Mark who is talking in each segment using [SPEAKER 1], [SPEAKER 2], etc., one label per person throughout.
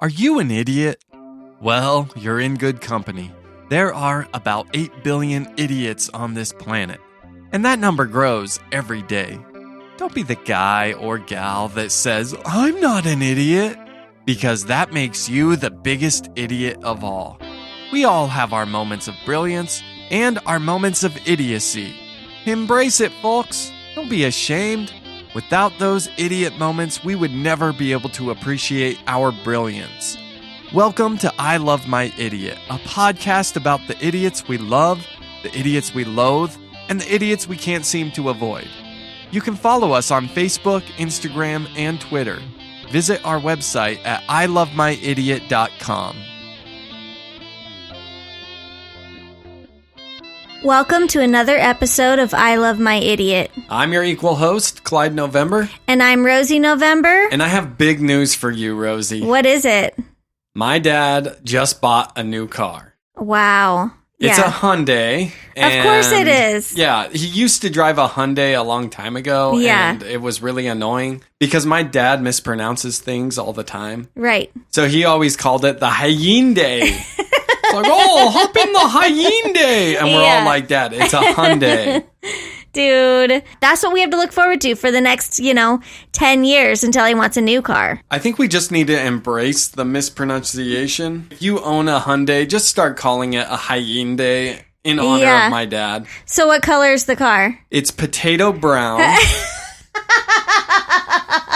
[SPEAKER 1] Are you an idiot? Well, you're in good company. There are about 8 billion idiots on this planet, and that number grows every day. Don't be the guy or gal that says, "I'm not an idiot," because that makes you the biggest idiot of all. We all have our moments of brilliance and our moments of idiocy. Embrace it, folks. Don't be ashamed. Without those idiot moments, we would never be able to appreciate our brilliance. Welcome to I Love My Idiot, a podcast about the idiots we love, the idiots we loathe, and the idiots we can't seem to avoid. You can follow us on Facebook, Instagram, and Twitter. Visit our website at ilovemyidiot.com.
[SPEAKER 2] Welcome to another episode of I Love My Idiot.
[SPEAKER 1] I'm your equal host, Clyde November.
[SPEAKER 2] And I'm Rosie November.
[SPEAKER 1] And I have big news for you, Rosie.
[SPEAKER 2] What is it?
[SPEAKER 1] My dad just bought a new car.
[SPEAKER 2] Wow.
[SPEAKER 1] It's a Hyundai.
[SPEAKER 2] Of course it is.
[SPEAKER 1] Yeah, he used to drive a Hyundai a long time ago.
[SPEAKER 2] Yeah.
[SPEAKER 1] And it was really annoying because my dad mispronounces things all the time.
[SPEAKER 2] Right.
[SPEAKER 1] So he always called it the Hyundai. It's like, oh, hop in the Hyundai. And we're all like, Dad, it's a Hyundai.
[SPEAKER 2] Dude, that's what we have to look forward to for the next, 10 years until he wants a new car.
[SPEAKER 1] I think we just need to embrace the mispronunciation. If you own a Hyundai, just start calling it a Hyundai in honor of my dad.
[SPEAKER 2] So what color is the car?
[SPEAKER 1] It's potato brown.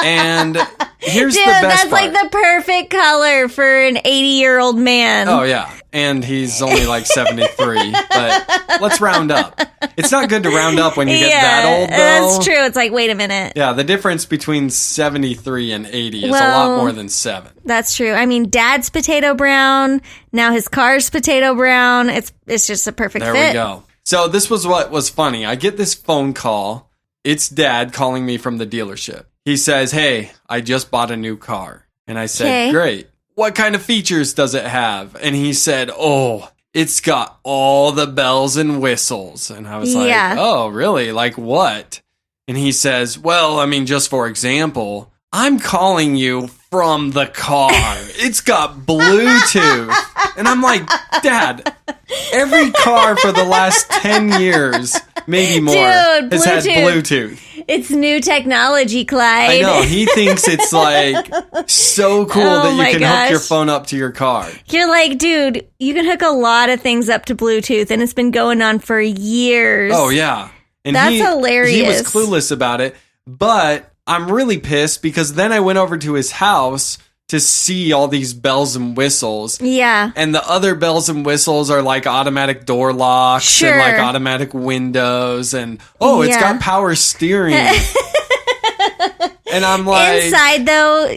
[SPEAKER 1] And here's the best
[SPEAKER 2] that's
[SPEAKER 1] part.
[SPEAKER 2] like the perfect color for an 80-year-old man.
[SPEAKER 1] Oh, yeah. And he's only like 73. But let's round up. It's not good to round up when you get that old, though.
[SPEAKER 2] That's true. It's like, wait a minute.
[SPEAKER 1] Yeah, the difference between 73 and 80 is a lot more than 7.
[SPEAKER 2] That's true. I mean, Dad's potato brown. Now his car's potato brown. It's just a perfect fit.
[SPEAKER 1] There we go. So this was what was funny. I get this phone call. It's Dad calling me from the dealership. He says, "Hey, I just bought a new car." And I said, "Great. What kind of features does it have?" And he said, "Oh, it's got all the bells and whistles." And I was like, "Oh, really? Like what?" And he says, "Well, I mean, just for example, I'm calling you from the car. It's got Bluetooth." And I'm like, "Dad, every car for the last 10 years, maybe more, has had Bluetooth."
[SPEAKER 2] It's new technology, Clyde.
[SPEAKER 1] I know. He thinks it's like so cool that you can hook your phone up to your car.
[SPEAKER 2] You're like, dude, you can hook a lot of things up to Bluetooth, and it's been going on for years.
[SPEAKER 1] Oh, yeah. And
[SPEAKER 2] that's hilarious.
[SPEAKER 1] He was clueless about it, but I'm really pissed because then I went over to his house to see all these bells and whistles.
[SPEAKER 2] Yeah.
[SPEAKER 1] And the other bells and whistles are like automatic door locks and like automatic windows and it's got power steering. And I'm like,
[SPEAKER 2] inside though,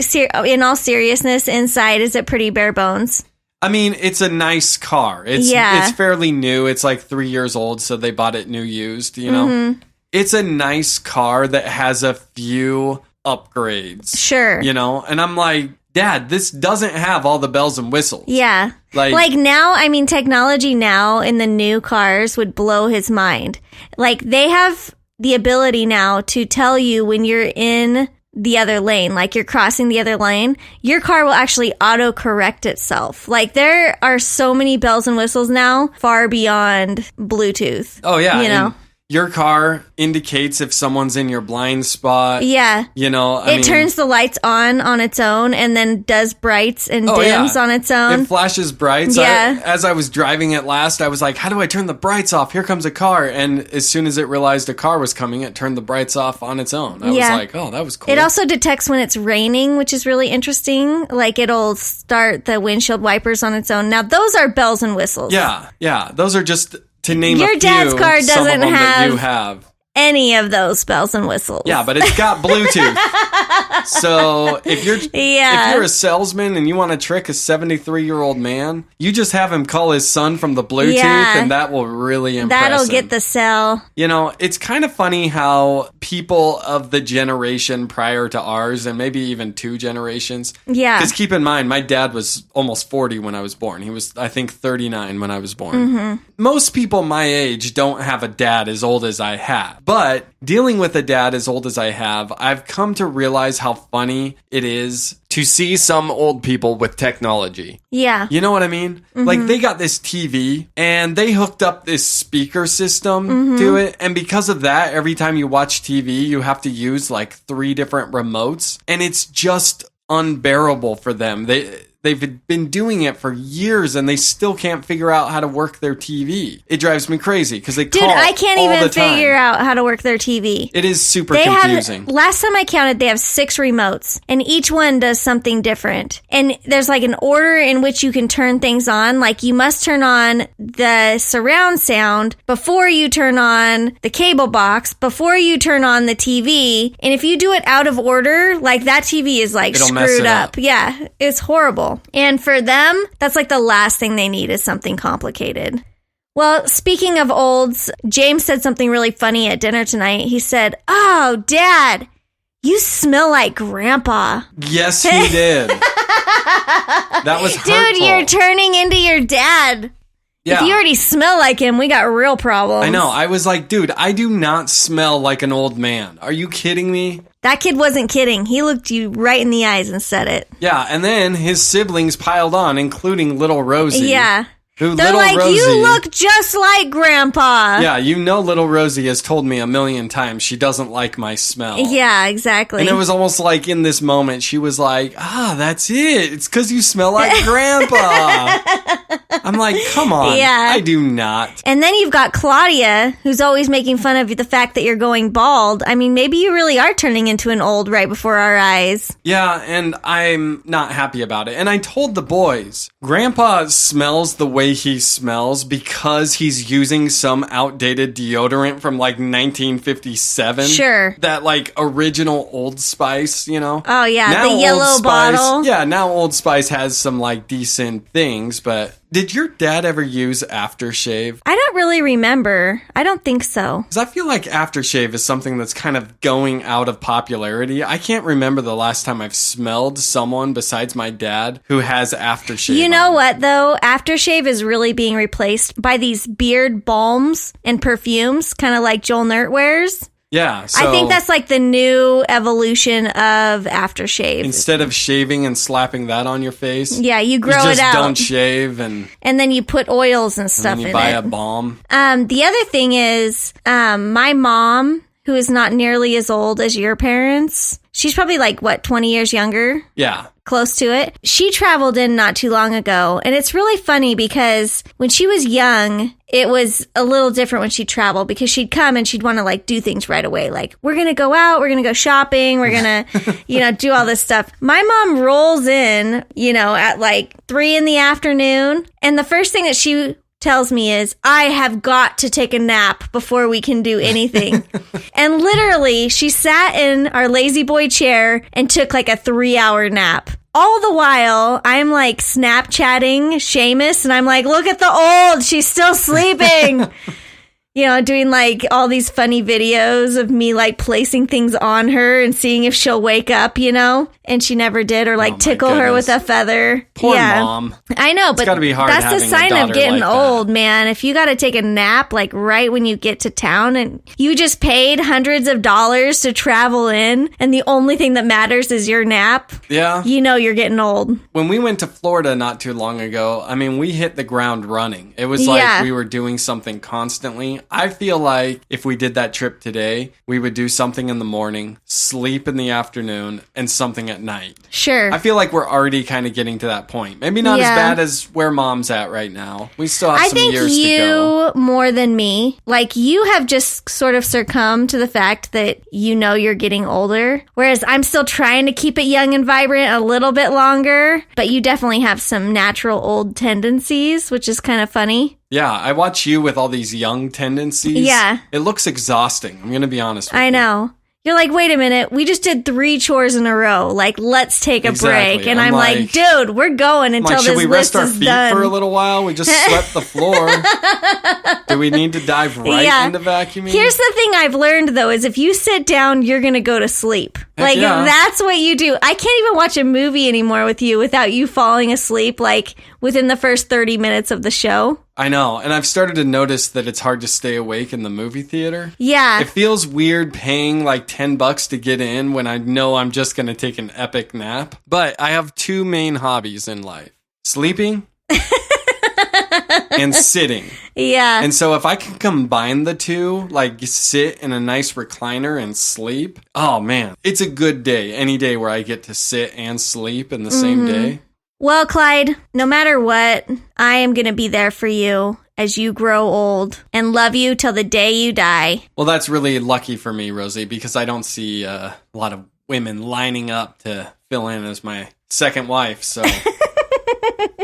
[SPEAKER 2] in all seriousness, inside is it pretty bare bones?
[SPEAKER 1] I mean, it's a nice car. It's fairly new. It's like 3 years old, so they bought it new used, you know. Mm-hmm. It's a nice car that has a few upgrades.
[SPEAKER 2] Sure.
[SPEAKER 1] You know, and I'm like, Dad, this doesn't have all the bells and whistles.
[SPEAKER 2] Yeah. Like now, I mean, technology now in the new cars would blow his mind. Like they have the ability now to tell you when you're in the other lane, like you're crossing the other lane, your car will actually auto-correct itself. Like there are so many bells and whistles now far beyond Bluetooth.
[SPEAKER 1] Oh, yeah.
[SPEAKER 2] You know?
[SPEAKER 1] Your car indicates if someone's in your blind spot.
[SPEAKER 2] Yeah.
[SPEAKER 1] You know,
[SPEAKER 2] it turns the lights on its own and then does brights and dims on its own.
[SPEAKER 1] It flashes brights.
[SPEAKER 2] Yeah.
[SPEAKER 1] As I was driving it last, I was like, how do I turn the brights off? Here comes a car. And as soon as it realized a car was coming, it turned the brights off on its own. I was like, oh, that was cool.
[SPEAKER 2] It also detects when it's raining, which is really interesting. Like it'll start the windshield wipers on its own. Now, those are bells and whistles.
[SPEAKER 1] Yeah. Yeah. Those are just... to name
[SPEAKER 2] your
[SPEAKER 1] a few,
[SPEAKER 2] dad's car doesn't
[SPEAKER 1] some of them
[SPEAKER 2] have,
[SPEAKER 1] that you have
[SPEAKER 2] any of those bells and whistles.
[SPEAKER 1] Yeah, but it's got Bluetooth. So if you're a salesman and you want to trick a 73-year-old man, you just have him call his son from the Bluetooth, and that will really impress him.
[SPEAKER 2] That'll get the sell.
[SPEAKER 1] You know, it's kind of funny how people of the generation prior to ours, and maybe even 2 generations.
[SPEAKER 2] Yeah.
[SPEAKER 1] Because keep in mind, my dad was almost 40 when I was born. He was, I think, 39 when I was born.
[SPEAKER 2] Mm-hmm.
[SPEAKER 1] Most people my age don't have a dad as old as I have. But dealing with a dad as old as I have, I've come to realize how funny it is to see some old people with technology.
[SPEAKER 2] Yeah.
[SPEAKER 1] You know what I mean? Like, they got this TV and they hooked up this speaker system to it. And because of that, every time you watch TV, you have to use like 3 different remotes. And it's just unbearable for them. They've been doing it for years and they still can't figure out how to work their TV. It drives me crazy because they call
[SPEAKER 2] I can't
[SPEAKER 1] all
[SPEAKER 2] even
[SPEAKER 1] the time.
[SPEAKER 2] figure out how to work their TV.
[SPEAKER 1] It is super confusing.
[SPEAKER 2] Last time I counted, they have 6 remotes and each one does something different. And there's like an order in which you can turn things on. Like you must turn on the surround sound before you turn on the cable box, before you turn on the TV. And if you do it out of order, like that TV is like
[SPEAKER 1] It'll mess
[SPEAKER 2] screwed
[SPEAKER 1] it
[SPEAKER 2] up.
[SPEAKER 1] up.
[SPEAKER 2] Yeah, it's horrible. And for them, that's like the last thing they need is something complicated. Well, speaking of olds, James said something really funny at dinner tonight. He said, "Oh, Dad, you smell like Grandpa."
[SPEAKER 1] Yes, he did. That was hurtful.
[SPEAKER 2] Dude, you're turning into your dad.
[SPEAKER 1] Yeah.
[SPEAKER 2] If you already smell like him, we got real problems.
[SPEAKER 1] I know. I was like, dude, I do not smell like an old man. Are you kidding me?
[SPEAKER 2] That kid wasn't kidding. He looked you right in the eyes and said it.
[SPEAKER 1] Yeah, and then his siblings piled on, including little Rosie.
[SPEAKER 2] Yeah.
[SPEAKER 1] They're
[SPEAKER 2] like,
[SPEAKER 1] Rosie,
[SPEAKER 2] you look just like Grandpa.
[SPEAKER 1] Yeah, you know little Rosie has told me a million times she doesn't like my smell.
[SPEAKER 2] Yeah, exactly.
[SPEAKER 1] And it was almost like in this moment, she was like, that's it. It's because you smell like Grandpa. I'm like, come on.
[SPEAKER 2] Yeah.
[SPEAKER 1] I do not.
[SPEAKER 2] And then you've got Claudia, who's always making fun of the fact that you're going bald. I mean, maybe you really are turning into an old right before our eyes.
[SPEAKER 1] Yeah, and I'm not happy about it. And I told the boys, Grandpa smells the way he smells because he's using some outdated deodorant from like 1957.
[SPEAKER 2] Sure.
[SPEAKER 1] That like original Old Spice, you know?
[SPEAKER 2] Oh, yeah,
[SPEAKER 1] now
[SPEAKER 2] the
[SPEAKER 1] Old
[SPEAKER 2] yellow
[SPEAKER 1] Spice,
[SPEAKER 2] bottle.
[SPEAKER 1] Yeah, now Old Spice has some like decent things, but did your dad ever use aftershave?
[SPEAKER 2] I don't really remember. I don't think so.
[SPEAKER 1] Because I feel like aftershave is something that's kind of going out of popularity. I can't remember the last time I've smelled someone besides my dad who has aftershave.
[SPEAKER 2] You know
[SPEAKER 1] on.
[SPEAKER 2] what, though? Aftershave is really being replaced by these beard balms and perfumes, kind of like Joel Nert wears.
[SPEAKER 1] Yeah, so
[SPEAKER 2] I think that's like the new evolution of aftershave.
[SPEAKER 1] instead of shaving and slapping that on your face,
[SPEAKER 2] Yeah, you grow
[SPEAKER 1] you just
[SPEAKER 2] it out.
[SPEAKER 1] don't shave and
[SPEAKER 2] And then you put oils and stuff
[SPEAKER 1] then you
[SPEAKER 2] in
[SPEAKER 1] buy
[SPEAKER 2] it.
[SPEAKER 1] a balm.
[SPEAKER 2] The other thing is, my mom, who is not nearly as old as your parents, she's probably like, 20 years younger?
[SPEAKER 1] Yeah.
[SPEAKER 2] Close to it. She traveled in not too long ago. And it's really funny because when she was young, it was a little different when she traveled because she'd come and she'd want to like do things right away. Like, we're going to go out, we're going to go shopping, we're going to, do all this stuff. My mom rolls in, at like 3 p.m. And the first thing that she tells me is, I have got to take a nap before we can do anything. And literally, she sat in our lazy boy chair and took like a 3-hour nap. All the while, I'm like Snapchatting Seamus and I'm like, look at the old, she's still sleeping. Doing like all these funny videos of me like placing things on her and seeing if she'll wake up, and she never did, or like tickle her with a feather.
[SPEAKER 1] Poor mom.
[SPEAKER 2] I know, but
[SPEAKER 1] gotta be hard
[SPEAKER 2] that's the
[SPEAKER 1] having a
[SPEAKER 2] sign of
[SPEAKER 1] daughter
[SPEAKER 2] getting
[SPEAKER 1] like
[SPEAKER 2] old, man. If you got to take a nap like right when you get to town and you just paid hundreds of dollars to travel in and the only thing that matters is your nap,
[SPEAKER 1] Yeah.
[SPEAKER 2] you're getting old.
[SPEAKER 1] When we went to Florida not too long ago, I mean, we hit the ground running. It was like we were doing something constantly. I feel like if we did that trip today, we would do something in the morning, sleep in the afternoon, and something at night.
[SPEAKER 2] Sure.
[SPEAKER 1] I feel like we're already kind of getting to that point. Maybe not as bad as where mom's at right now. We still have some years to go.
[SPEAKER 2] I think you more than me, like you have just sort of succumbed to the fact that you're getting older, whereas I'm still trying to keep it young and vibrant a little bit longer, but you definitely have some natural old tendencies, which is kind of funny.
[SPEAKER 1] Yeah, I watch you with all these young tendencies.
[SPEAKER 2] Yeah.
[SPEAKER 1] It looks exhausting. I'm going to be honest with you.
[SPEAKER 2] I know. You're like, wait a minute, we just did 3 chores in a row. Like, let's take a break. And I'm like, dude, we're going until this list is done.
[SPEAKER 1] Should we rest our feet for a little while? We just swept the floor. Do we need to dive right into vacuuming?
[SPEAKER 2] Here's the thing I've learned, though, is if you sit down, you're going to go to sleep.
[SPEAKER 1] Heck yeah.
[SPEAKER 2] That's what you do. I can't even watch a movie anymore with you without you falling asleep, like, within the first 30 minutes of the show.
[SPEAKER 1] I know. And I've started to notice that it's hard to stay awake in the movie theater.
[SPEAKER 2] Yeah.
[SPEAKER 1] It feels weird paying like $10 to get in when I know I'm just going to take an epic nap. But I have two main hobbies in life. Sleeping and sitting.
[SPEAKER 2] Yeah.
[SPEAKER 1] And so if I can combine the two, like sit in a nice recliner and sleep, oh man, it's a good day. Any day where I get to sit and sleep in the same day.
[SPEAKER 2] Well, Clyde, no matter what, I am going to be there for you as you grow old and love you till the day you die.
[SPEAKER 1] Well, that's really lucky for me, Rosie, because I don't see a lot of women lining up to fill in as my second wife, so...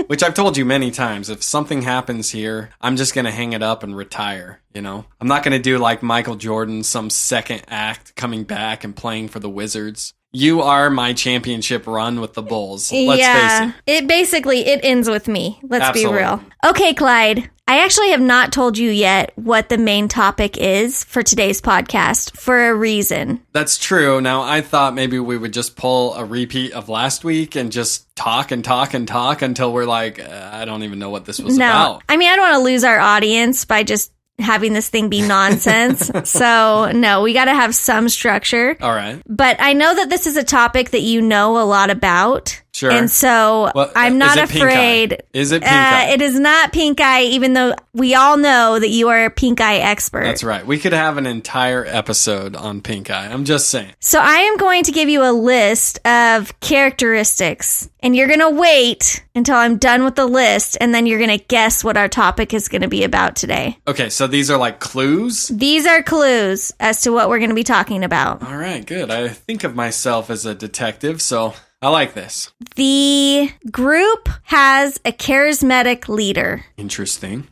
[SPEAKER 1] Which I've told you many times, if something happens here, I'm just going to hang it up and retire, you know? I'm not going to do like Michael Jordan, some second act coming back and playing for the Wizards. You are my championship run with the Bulls. Let's face it.
[SPEAKER 2] It ends with me. Let's
[SPEAKER 1] Absolutely.
[SPEAKER 2] be real. Okay, Clyde. I actually have not told you yet what the main topic is for today's podcast for a reason.
[SPEAKER 1] That's true. Now, I thought maybe we would just pull a repeat of last week and just talk and talk and talk until we're like, I don't even know what this was about.
[SPEAKER 2] I mean, I don't want to lose our audience by just having this thing be nonsense. So, no, we got to have some structure.
[SPEAKER 1] All right.
[SPEAKER 2] But I know that this is a topic that you know a lot about.
[SPEAKER 1] Sure.
[SPEAKER 2] And so I'm not afraid.
[SPEAKER 1] Is it pink eye?
[SPEAKER 2] It is not pink eye, even though we all know that you are a pink eye expert.
[SPEAKER 1] That's right. We could have an entire episode on pink eye. I'm just saying.
[SPEAKER 2] So I am going to give you a list of characteristics, and you're going to wait until I'm done with the list, and then you're going to guess what our topic is going to be about today.
[SPEAKER 1] Okay, so these are like clues?
[SPEAKER 2] These are clues as to what we're going to be talking about.
[SPEAKER 1] All right, good. I think of myself as a detective, so I like this.
[SPEAKER 2] The group has a charismatic leader.
[SPEAKER 1] Interesting.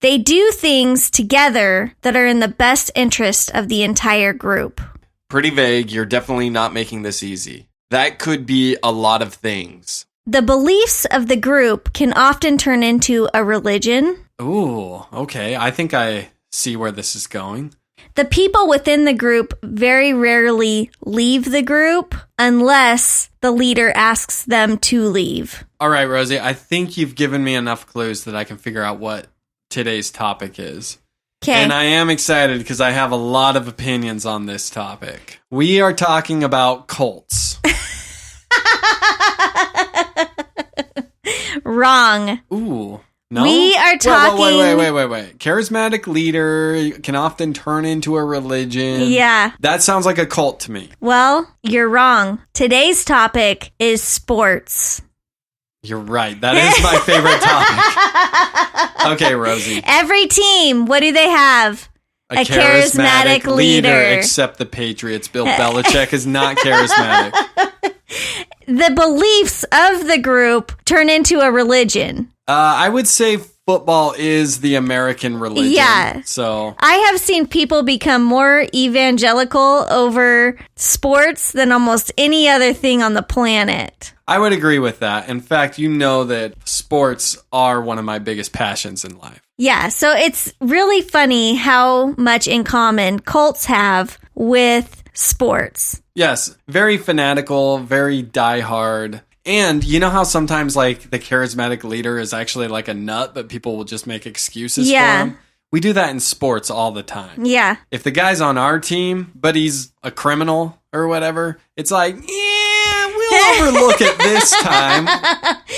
[SPEAKER 2] They do things together that are in the best interest of the entire group.
[SPEAKER 1] Pretty vague. You're definitely not making this easy. That could be a lot of things.
[SPEAKER 2] The beliefs of the group can often turn into a religion.
[SPEAKER 1] Ooh, okay. I think I see where this is going.
[SPEAKER 2] The people within the group very rarely leave the group unless the leader asks them to leave.
[SPEAKER 1] All right, Rosie, I think you've given me enough clues that I can figure out what today's topic is.
[SPEAKER 2] Okay.
[SPEAKER 1] And I am excited because I have a lot of opinions on this topic. We are talking about cults.
[SPEAKER 2] Wrong.
[SPEAKER 1] Ooh. No?
[SPEAKER 2] We are talking...
[SPEAKER 1] Wait. Charismatic leader can often turn into a religion.
[SPEAKER 2] Yeah.
[SPEAKER 1] That sounds like a cult to me.
[SPEAKER 2] Well, you're wrong. Today's topic is sports.
[SPEAKER 1] You're right. That is my favorite topic. Okay, Rosie.
[SPEAKER 2] Every team, what do they have?
[SPEAKER 1] A charismatic leader. Except the Patriots. Bill Belichick is not charismatic.
[SPEAKER 2] The beliefs of the group turn into a religion.
[SPEAKER 1] I would say football is the American religion.
[SPEAKER 2] Yeah.
[SPEAKER 1] So
[SPEAKER 2] I have seen people become more evangelical over sports than almost any other thing on the planet.
[SPEAKER 1] I would agree with that. In fact, you know that sports are one of my biggest passions in life.
[SPEAKER 2] Yeah, so it's really funny how much in common cults have with sports.
[SPEAKER 1] Yes, very fanatical, very diehard. And you know how sometimes like the charismatic leader is actually like a nut, but people will just make excuses for him? We do that in sports all the time.
[SPEAKER 2] Yeah.
[SPEAKER 1] If the guy's on our team, but he's a criminal or whatever, it's like, we'll overlook it this time.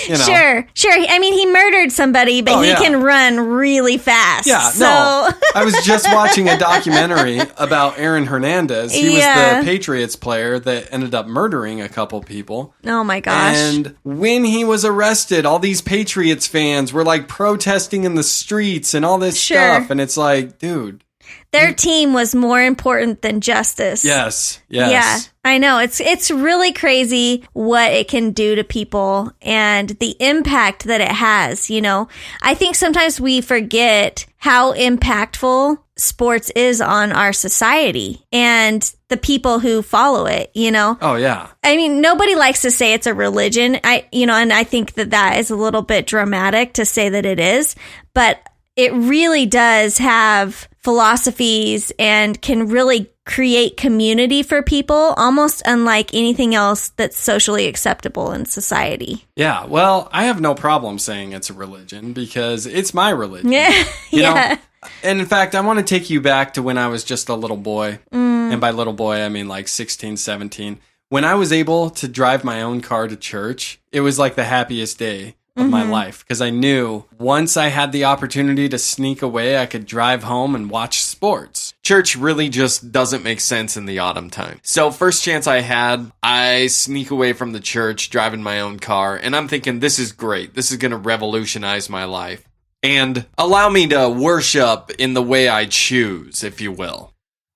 [SPEAKER 1] You know.
[SPEAKER 2] Sure. I mean, he murdered somebody, but he can run really fast.
[SPEAKER 1] Yeah,
[SPEAKER 2] so.
[SPEAKER 1] no. I was just watching a documentary about Aaron Hernandez. He was the Patriots player that ended up murdering a couple people.
[SPEAKER 2] Oh, my gosh.
[SPEAKER 1] And when he was arrested, all these Patriots fans were like protesting in the streets and all this stuff. And it's like, dude.
[SPEAKER 2] Their team was more important than justice.
[SPEAKER 1] Yes.
[SPEAKER 2] Yeah, I know. It's really crazy what it can do to people and the impact that it has, you know. I think sometimes we forget how impactful sports is on our society and the people who follow it, you know.
[SPEAKER 1] Oh, yeah.
[SPEAKER 2] I mean, nobody likes to say it's a religion. And I think that is a little bit dramatic to say that it is, but it really does have philosophies and can really create community for people, almost unlike anything else that's socially acceptable in society.
[SPEAKER 1] Yeah, well, I have no problem saying it's a religion because it's my religion.
[SPEAKER 2] Yeah.
[SPEAKER 1] You know? And in fact, I want to take you back to when I was just a little boy. And by little boy, I mean like 16, 17. When I was able to drive my own car to church, it was like the happiest day of my life because I knew once I had the opportunity to sneak away, I could drive home and watch sports. Church really just doesn't make sense in the autumn time. So first chance I had, I sneak away from the church, driving my own car, and I'm thinking, this is great. This is going to revolutionize my life and allow me to worship in the way I choose, if you will.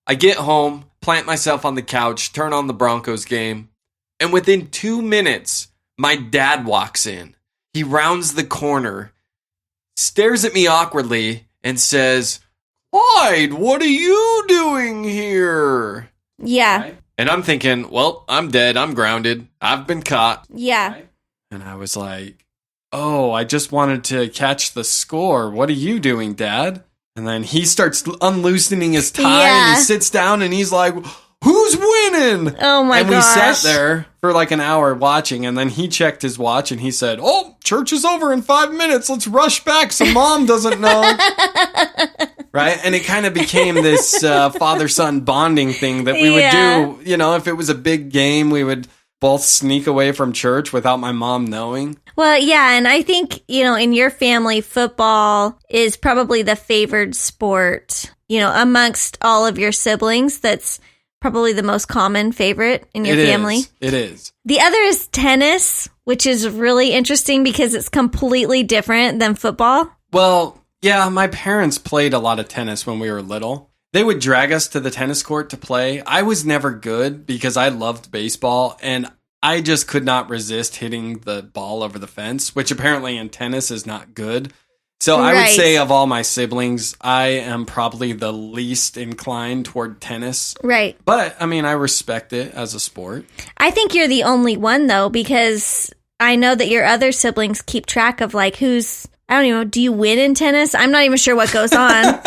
[SPEAKER 1] I get home, plant myself on the couch, turn on the Broncos game, and within 2 minutes, my dad walks in. He rounds the corner, stares at me awkwardly, and says, Clyde, what are you doing here?
[SPEAKER 2] Yeah.
[SPEAKER 1] Right? And I'm thinking, well, I'm dead. I'm grounded. I've been caught.
[SPEAKER 2] Yeah.
[SPEAKER 1] Right? And I was like, oh, I just wanted to catch the score. What are you doing, Dad? And then he starts unloosening his tie and he sits down and he's like, who's winning?
[SPEAKER 2] Oh my gosh.
[SPEAKER 1] And we sat there for like an hour watching, and then he checked his watch and he said, oh, church is over in 5 minutes. Let's rush back so Mom doesn't know. Right? And it kind of became this father-son bonding thing that we would do. You know, if it was a big game, we would both sneak away from church without my mom knowing.
[SPEAKER 2] Well, yeah, and I think, you know, in your family, football is probably the favored sport, you know, amongst all of your siblings. That's probably the most common favorite in your family.
[SPEAKER 1] It is.
[SPEAKER 2] The other is tennis, which is really interesting because it's completely different than football.
[SPEAKER 1] Well, yeah, my parents played a lot of tennis when we were little. They would drag us to the tennis court to play. I was never good because I loved baseball, and I just could not resist hitting the ball over the fence, which apparently in tennis is not good. So I would say of all my siblings, I am probably the least inclined toward tennis. Right. But, I mean, I respect it as a sport.
[SPEAKER 2] I think you're the only one, though, because I know that your other siblings keep track of, like, who's, I don't even know, do you win in tennis? I'm not even sure what goes on.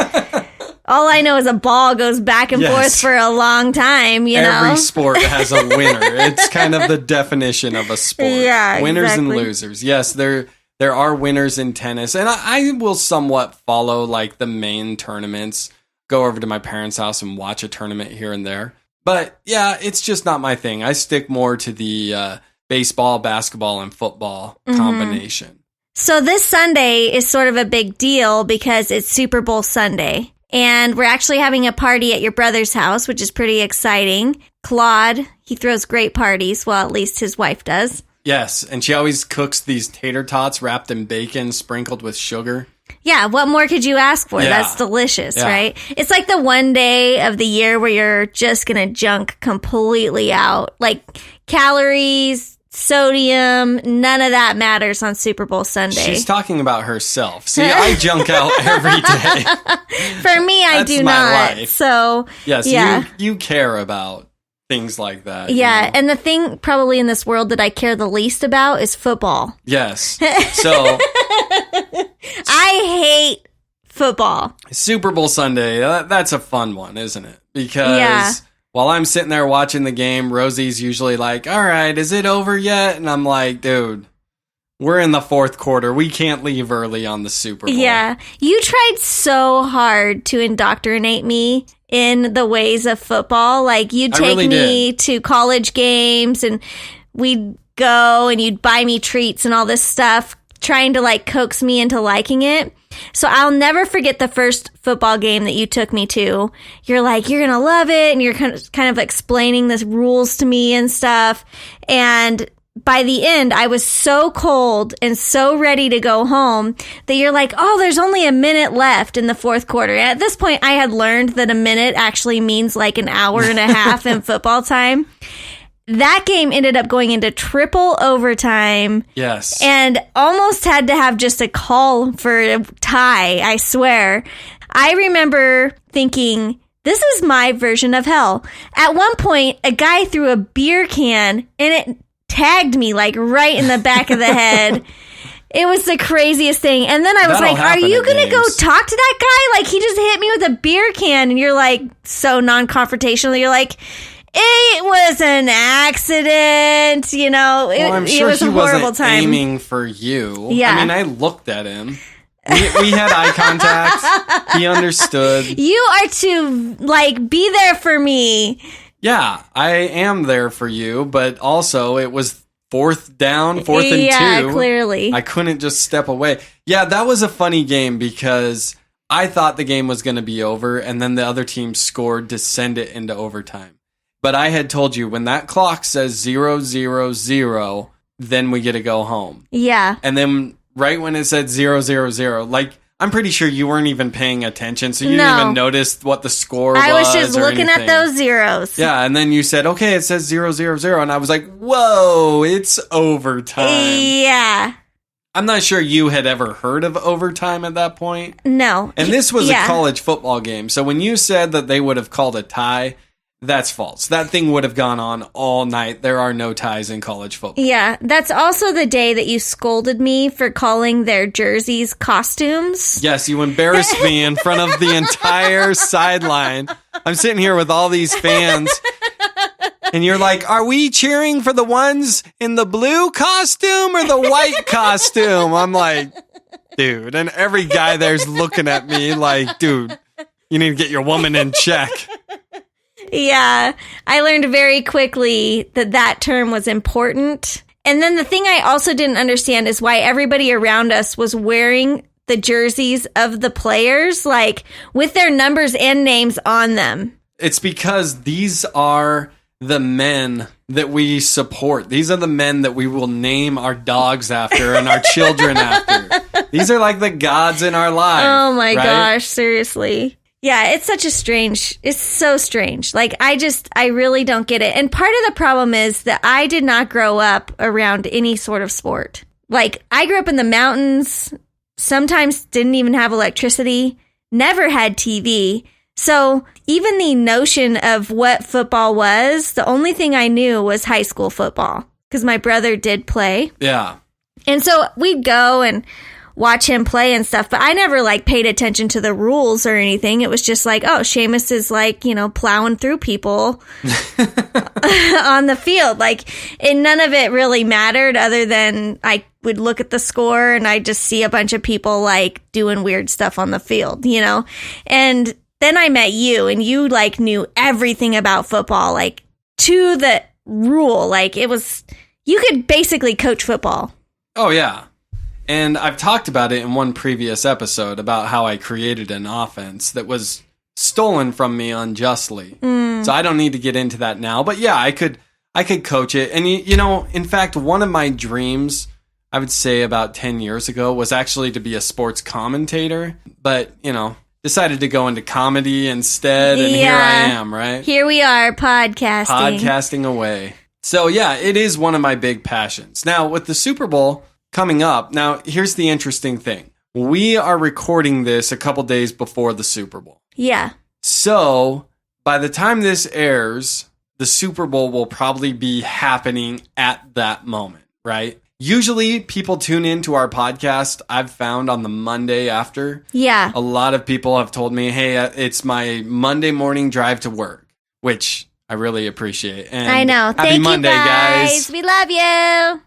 [SPEAKER 2] All I know is a ball goes back and forth for a long time, you know?
[SPEAKER 1] Every sport has a winner. It's kind of the definition of a sport.
[SPEAKER 2] Yeah,
[SPEAKER 1] winners and losers. Yes, there are winners in tennis. And I will somewhat follow, like, the main tournaments. Go over to my parents' house and watch a tournament here and there. But, yeah, it's just not my thing. I stick more to the baseball, basketball, and football combination.
[SPEAKER 2] So this Sunday is sort of a big deal because it's Super Bowl Sunday. And we're actually having a party at your brother's house, which is pretty exciting. Claude, he throws great parties. Well, at least his wife does.
[SPEAKER 1] Yes, and she always cooks these tater tots wrapped in bacon, sprinkled with sugar.
[SPEAKER 2] Yeah, what more could you ask for? Yeah. That's delicious, right? It's like the one day of the year where you're just going to junk completely out. Like calories, sodium, none of that matters on Super Bowl Sunday.
[SPEAKER 1] She's talking about herself. See, I junk out every day.
[SPEAKER 2] For me, I do not.
[SPEAKER 1] Life.
[SPEAKER 2] So,
[SPEAKER 1] yes, you care about things like that.
[SPEAKER 2] Yeah,
[SPEAKER 1] you know?
[SPEAKER 2] And the thing probably in this world that I care the least about is football.
[SPEAKER 1] Yes. So
[SPEAKER 2] I hate football.
[SPEAKER 1] Super Bowl Sunday, that's a fun one, isn't it? Because while I'm sitting there watching the game, Rosie's usually like, all right, is it over yet? And I'm like, dude, we're in the fourth quarter. We can't leave early on the Super Bowl.
[SPEAKER 2] Yeah. You tried so hard to indoctrinate me in the ways of football. Like, you'd take me to college games and we'd go and you'd buy me treats and all this stuff, trying to, like, coax me into liking it. So I'll never forget the first football game that you took me to. You're like, you're going to love it. And you're kind of explaining the rules to me and stuff. And by the end, I was so cold and so ready to go home that you're like, oh, there's only a minute left in the fourth quarter. At this point, I had learned that a minute actually means like an hour and a half in football time. That game ended up going into triple overtime.
[SPEAKER 1] Yes.
[SPEAKER 2] And almost had to have just a call for a tie, I swear. I remember thinking, this is my version of hell. At one point, a guy threw a beer can and it tagged me like right in the back of the head. It was the craziest thing. And then I was
[SPEAKER 1] That'll
[SPEAKER 2] like, are
[SPEAKER 1] happen
[SPEAKER 2] you
[SPEAKER 1] at
[SPEAKER 2] going to go
[SPEAKER 1] games.
[SPEAKER 2] talk to that guy? Like, he just hit me with a beer can. And you're like, so non-confrontational. You're like, it was an accident. You know,
[SPEAKER 1] I'm sure
[SPEAKER 2] it was
[SPEAKER 1] he
[SPEAKER 2] a horrible
[SPEAKER 1] wasn't
[SPEAKER 2] time.
[SPEAKER 1] aiming for you.
[SPEAKER 2] Yeah.
[SPEAKER 1] I mean, I looked at him. We had eye contact. He understood.
[SPEAKER 2] You are to, like, be there for me.
[SPEAKER 1] Yeah, I am there for you, but also it was fourth and 2.
[SPEAKER 2] Yeah, clearly.
[SPEAKER 1] I couldn't just step away. Yeah, that was a funny game because I thought the game was going to be over, and then the other team scored to send it into overtime. But I had told you, when that clock says 0-0-0, then we get to go home.
[SPEAKER 2] Yeah.
[SPEAKER 1] And then right when it said 0-0-0, like, I'm pretty sure you weren't even paying attention, so you didn't even notice what the score was.
[SPEAKER 2] I was just looking
[SPEAKER 1] anything.
[SPEAKER 2] at those zeros.
[SPEAKER 1] Yeah, and then you said, okay, it says 0-0-0, and I was like, whoa, it's overtime.
[SPEAKER 2] Yeah.
[SPEAKER 1] I'm not sure you had ever heard of overtime at that point.
[SPEAKER 2] No.
[SPEAKER 1] And this was a college football game, so when you said that they would have called a tie, that's false. That thing would have gone on all night. There are no ties in college football.
[SPEAKER 2] Yeah, that's also the day that you scolded me for calling their jerseys costumes.
[SPEAKER 1] Yes, you embarrassed me in front of the entire sideline. I'm sitting here with all these fans, and you're like, are we cheering for the ones in the blue costume or the white costume? I'm like, dude, and every guy there's looking at me like, dude, you need to get your woman in check.
[SPEAKER 2] Yeah, I learned very quickly that term was important. And then the thing I also didn't understand is why everybody around us was wearing the jerseys of the players, like with their numbers and names on them.
[SPEAKER 1] It's because these are the men that we support. These are the men that we will name our dogs after and our children after. These are like the gods in our lives.
[SPEAKER 2] Oh my
[SPEAKER 1] right?
[SPEAKER 2] gosh, seriously. Yeah, it's so strange. Like, I really don't get it. And part of the problem is that I did not grow up around any sort of sport. Like, I grew up in the mountains, sometimes didn't even have electricity, never had TV. So even the notion of what football was, the only thing I knew was high school football because my brother did play.
[SPEAKER 1] Yeah.
[SPEAKER 2] And so we'd go and watch him play and stuff, but I never like paid attention to the rules or anything. It was just like, oh, Seamus is like, you know, plowing through people on the field. Like, and none of it really mattered other than I would look at the score and I just see a bunch of people like doing weird stuff on the field, you know? And then I met you and you like knew everything about football, like to the rule. Like it was, you could basically coach football.
[SPEAKER 1] Oh, yeah. And I've talked about it in one previous episode about how I created an offense that was stolen from me unjustly. So I don't need to get into that now. But yeah, I could coach it. And, you know, in fact, one of my dreams, I would say about 10 years ago, was actually to be a sports commentator. But, you know, decided to go into comedy instead. And here I am, right?
[SPEAKER 2] Here we are, podcasting.
[SPEAKER 1] Podcasting away. So yeah, it is one of my big passions. Now, with the Super Bowl coming up, now here's the interesting thing. We are recording this a couple days before the Super Bowl.
[SPEAKER 2] Yeah.
[SPEAKER 1] So by the time this airs, the Super Bowl will probably be happening at that moment, right? Usually people tune into our podcast, I've found, on the Monday after.
[SPEAKER 2] Yeah.
[SPEAKER 1] A lot of people have told me, hey, it's my Monday morning drive to work, which I really appreciate. And
[SPEAKER 2] I know.
[SPEAKER 1] Happy
[SPEAKER 2] Thank
[SPEAKER 1] Monday,
[SPEAKER 2] you guys. We love you.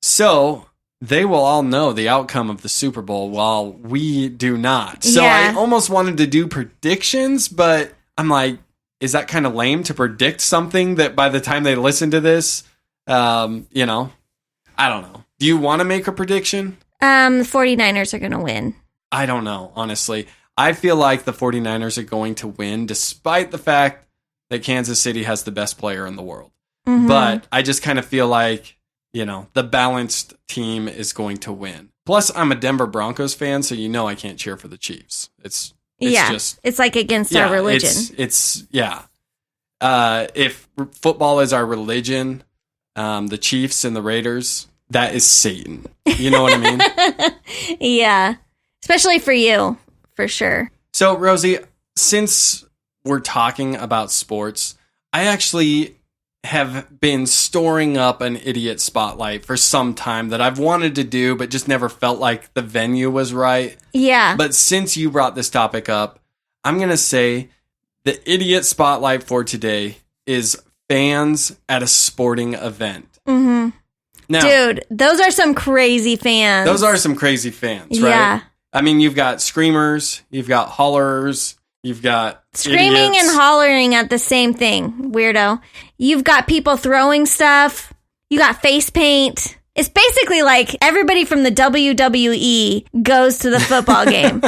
[SPEAKER 1] So they will all know the outcome of the Super Bowl while we do not. So
[SPEAKER 2] Yeah.
[SPEAKER 1] I almost wanted to do predictions, but I'm like, is that kind of lame to predict something that by the time they listen to this, you know, I don't know. Do you want to make a prediction?
[SPEAKER 2] The 49ers are going to win.
[SPEAKER 1] I don't know, honestly. I feel like the 49ers are going to win despite the fact that Kansas City has the best player in the world.
[SPEAKER 2] Mm-hmm.
[SPEAKER 1] But I just kind of feel like, you know, the balanced team is going to win. Plus, I'm a Denver Broncos fan, so you know I can't cheer for the Chiefs. It's just...
[SPEAKER 2] It's like against our religion.
[SPEAKER 1] It's if football is our religion, the Chiefs and the Raiders, that is Satan. You know what I mean?
[SPEAKER 2] Yeah. Especially for you, for sure.
[SPEAKER 1] So, Rosie, since we're talking about sports, I actually have been storing up an idiot spotlight for some time that I've wanted to do, but just never felt like the venue was right.
[SPEAKER 2] Yeah.
[SPEAKER 1] But since you brought this topic up, I'm going to say the idiot spotlight for today is fans at a sporting event.
[SPEAKER 2] Mm-hmm.
[SPEAKER 1] Now,
[SPEAKER 2] dude, those are some crazy fans.
[SPEAKER 1] Those are some crazy fans, right?
[SPEAKER 2] Yeah.
[SPEAKER 1] I mean, you've got screamers, you've got hollers, you've got
[SPEAKER 2] screaming
[SPEAKER 1] idiots.
[SPEAKER 2] and hollering at the same thing, weirdo. You've got people throwing stuff. You got face paint. It's basically like everybody from the WWE goes to the football game.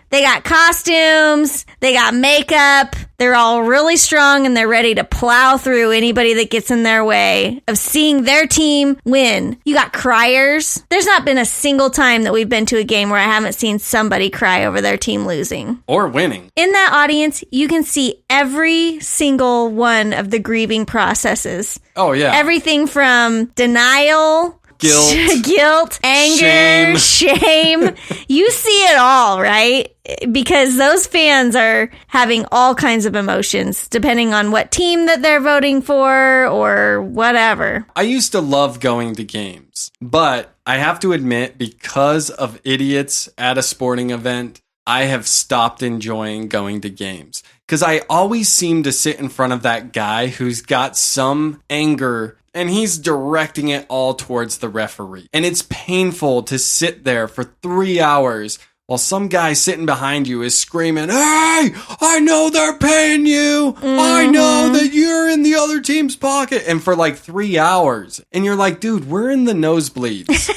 [SPEAKER 2] They got costumes, they got makeup, they're all really strong, and they're ready to plow through anybody that gets in their way of seeing their team win. You got criers. There's not been a single time that we've been to a game where I haven't seen somebody cry over their team losing.
[SPEAKER 1] Or winning.
[SPEAKER 2] In that audience, you can see every single one of the grieving processes.
[SPEAKER 1] Oh, yeah.
[SPEAKER 2] Everything from denial... guilt, anger, shame. You see it all, right? Because those fans are having all kinds of emotions depending on what team that they're voting for or whatever.
[SPEAKER 1] I used to love going to games, but I have to admit, because of idiots at a sporting event, I have stopped enjoying going to games. Because I always seem to sit in front of that guy who's got some anger and he's directing it all towards the referee. And it's painful to sit there for 3 hours while some guy sitting behind you is screaming, "Hey, I know they're paying you. I know that you're in the other team's pocket." And for like 3 hours. And you're like, dude, we're in the nosebleeds.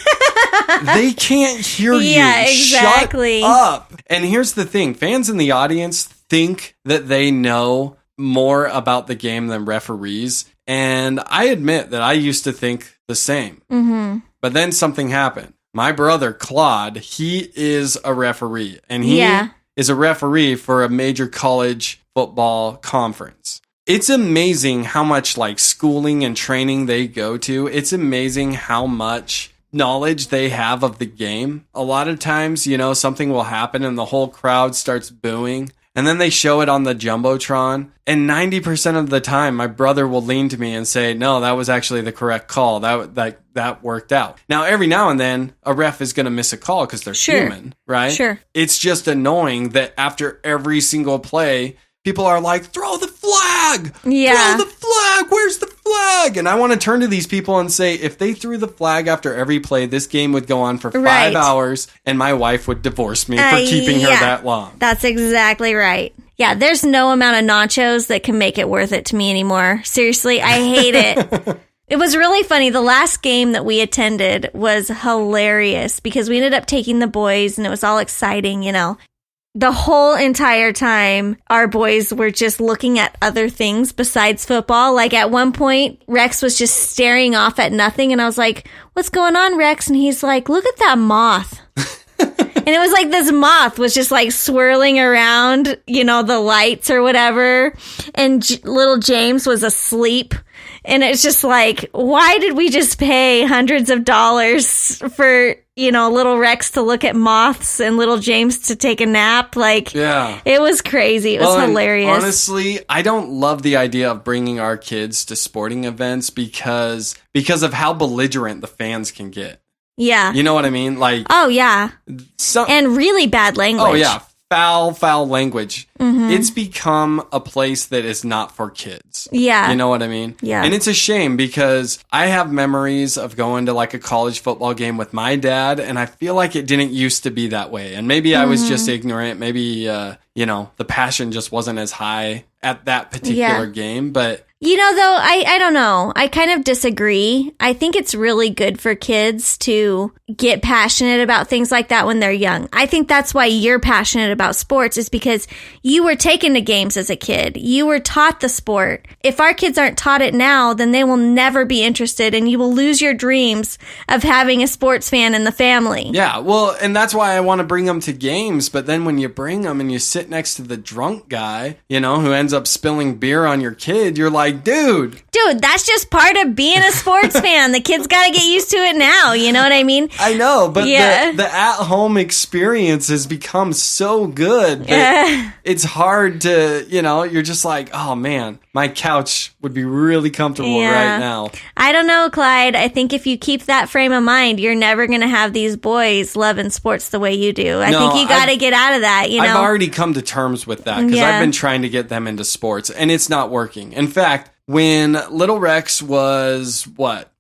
[SPEAKER 1] They can't hear you.
[SPEAKER 2] Yeah, exactly.
[SPEAKER 1] Shut up. And here's the thing. Fans in the audience think that they know more about the game than referees. And I admit that I used to think the same. Mm-hmm. But then something happened. My brother, Clyde, he is a referee. And he is a referee for a major college football conference. It's amazing how much like schooling and training they go to. It's amazing how much knowledge they have of the game. A lot of times, you know, something will happen and the whole crowd starts booing. And then they show it on the Jumbotron. And 90% of the time, my brother will lean to me and say, "No, that was actually the correct call. That worked out." Now, every now and then, a ref is going to miss a call because they're human, right?
[SPEAKER 2] Sure.
[SPEAKER 1] It's just annoying that after every single play, people are like, "Throw the flag!
[SPEAKER 2] Yeah.
[SPEAKER 1] Throw the flag! Where's the flag?" And I want to turn to these people and say, if they threw the flag after every play, this game would go on for 5 hours, and my wife would divorce me for keeping her that long.
[SPEAKER 2] That's exactly right. Yeah, there's no amount of nachos that can make it worth it to me anymore. Seriously, I hate it. It was really funny. The last game that we attended was hilarious because we ended up taking the boys, and it was all exciting, you know. The whole entire time, our boys were just looking at other things besides football. Like at one point, Rex was just staring off at nothing. And I was like, "What's going on, Rex?" And he's like, "Look at that moth." And it was like this moth was just like swirling around, you know, the lights or whatever. And little James was asleep. And it's just like, why did we just pay hundreds of dollars for, you know, little Rex to look at moths and little James to take a nap? Like, it was crazy. It was hilarious.
[SPEAKER 1] Honestly, I don't love the idea of bringing our kids to sporting events because of how belligerent the fans can get.
[SPEAKER 2] Yeah.
[SPEAKER 1] You know what I mean? Like,
[SPEAKER 2] oh, yeah. And really bad language.
[SPEAKER 1] Oh, yeah. Foul language. Mm-hmm. It's become a place that is not for kids.
[SPEAKER 2] Yeah.
[SPEAKER 1] You know what I mean?
[SPEAKER 2] Yeah.
[SPEAKER 1] And it's a shame because I have memories of going to like a college football game with my dad, and I feel like it didn't used to be that way. And maybe I was just ignorant. Maybe, you know, the passion just wasn't as high at that particular game. But
[SPEAKER 2] you know, though, I don't know. I kind of disagree. I think it's really good for kids to get passionate about things like that when they're young. I think that's why you're passionate about sports, is because you were taken to games as a kid. You were taught the sport. If our kids aren't taught it now, then they will never be interested, and you will lose your dreams of having a sports fan in the family.
[SPEAKER 1] Yeah, well, and that's why I want to bring them to games. But then when you bring them and you sit next to the drunk guy, you know, who ends up spilling beer on your kid, you're like, dude,
[SPEAKER 2] that's just part of being a sports fan. The kids got to get used to it now. You know what I mean?
[SPEAKER 1] I know, but the at-home experience has become so good that it's hard to, you know, you're just like, oh man, my couch would be really comfortable right now.
[SPEAKER 2] I don't know, Clyde. I think if you keep that frame of mind, you're never going to have these boys loving sports the way you do. I think you got to get out of that, you know?
[SPEAKER 1] I've already come to terms with that because I've been trying to get them into sports, and it's not working. In fact, when little Rex was,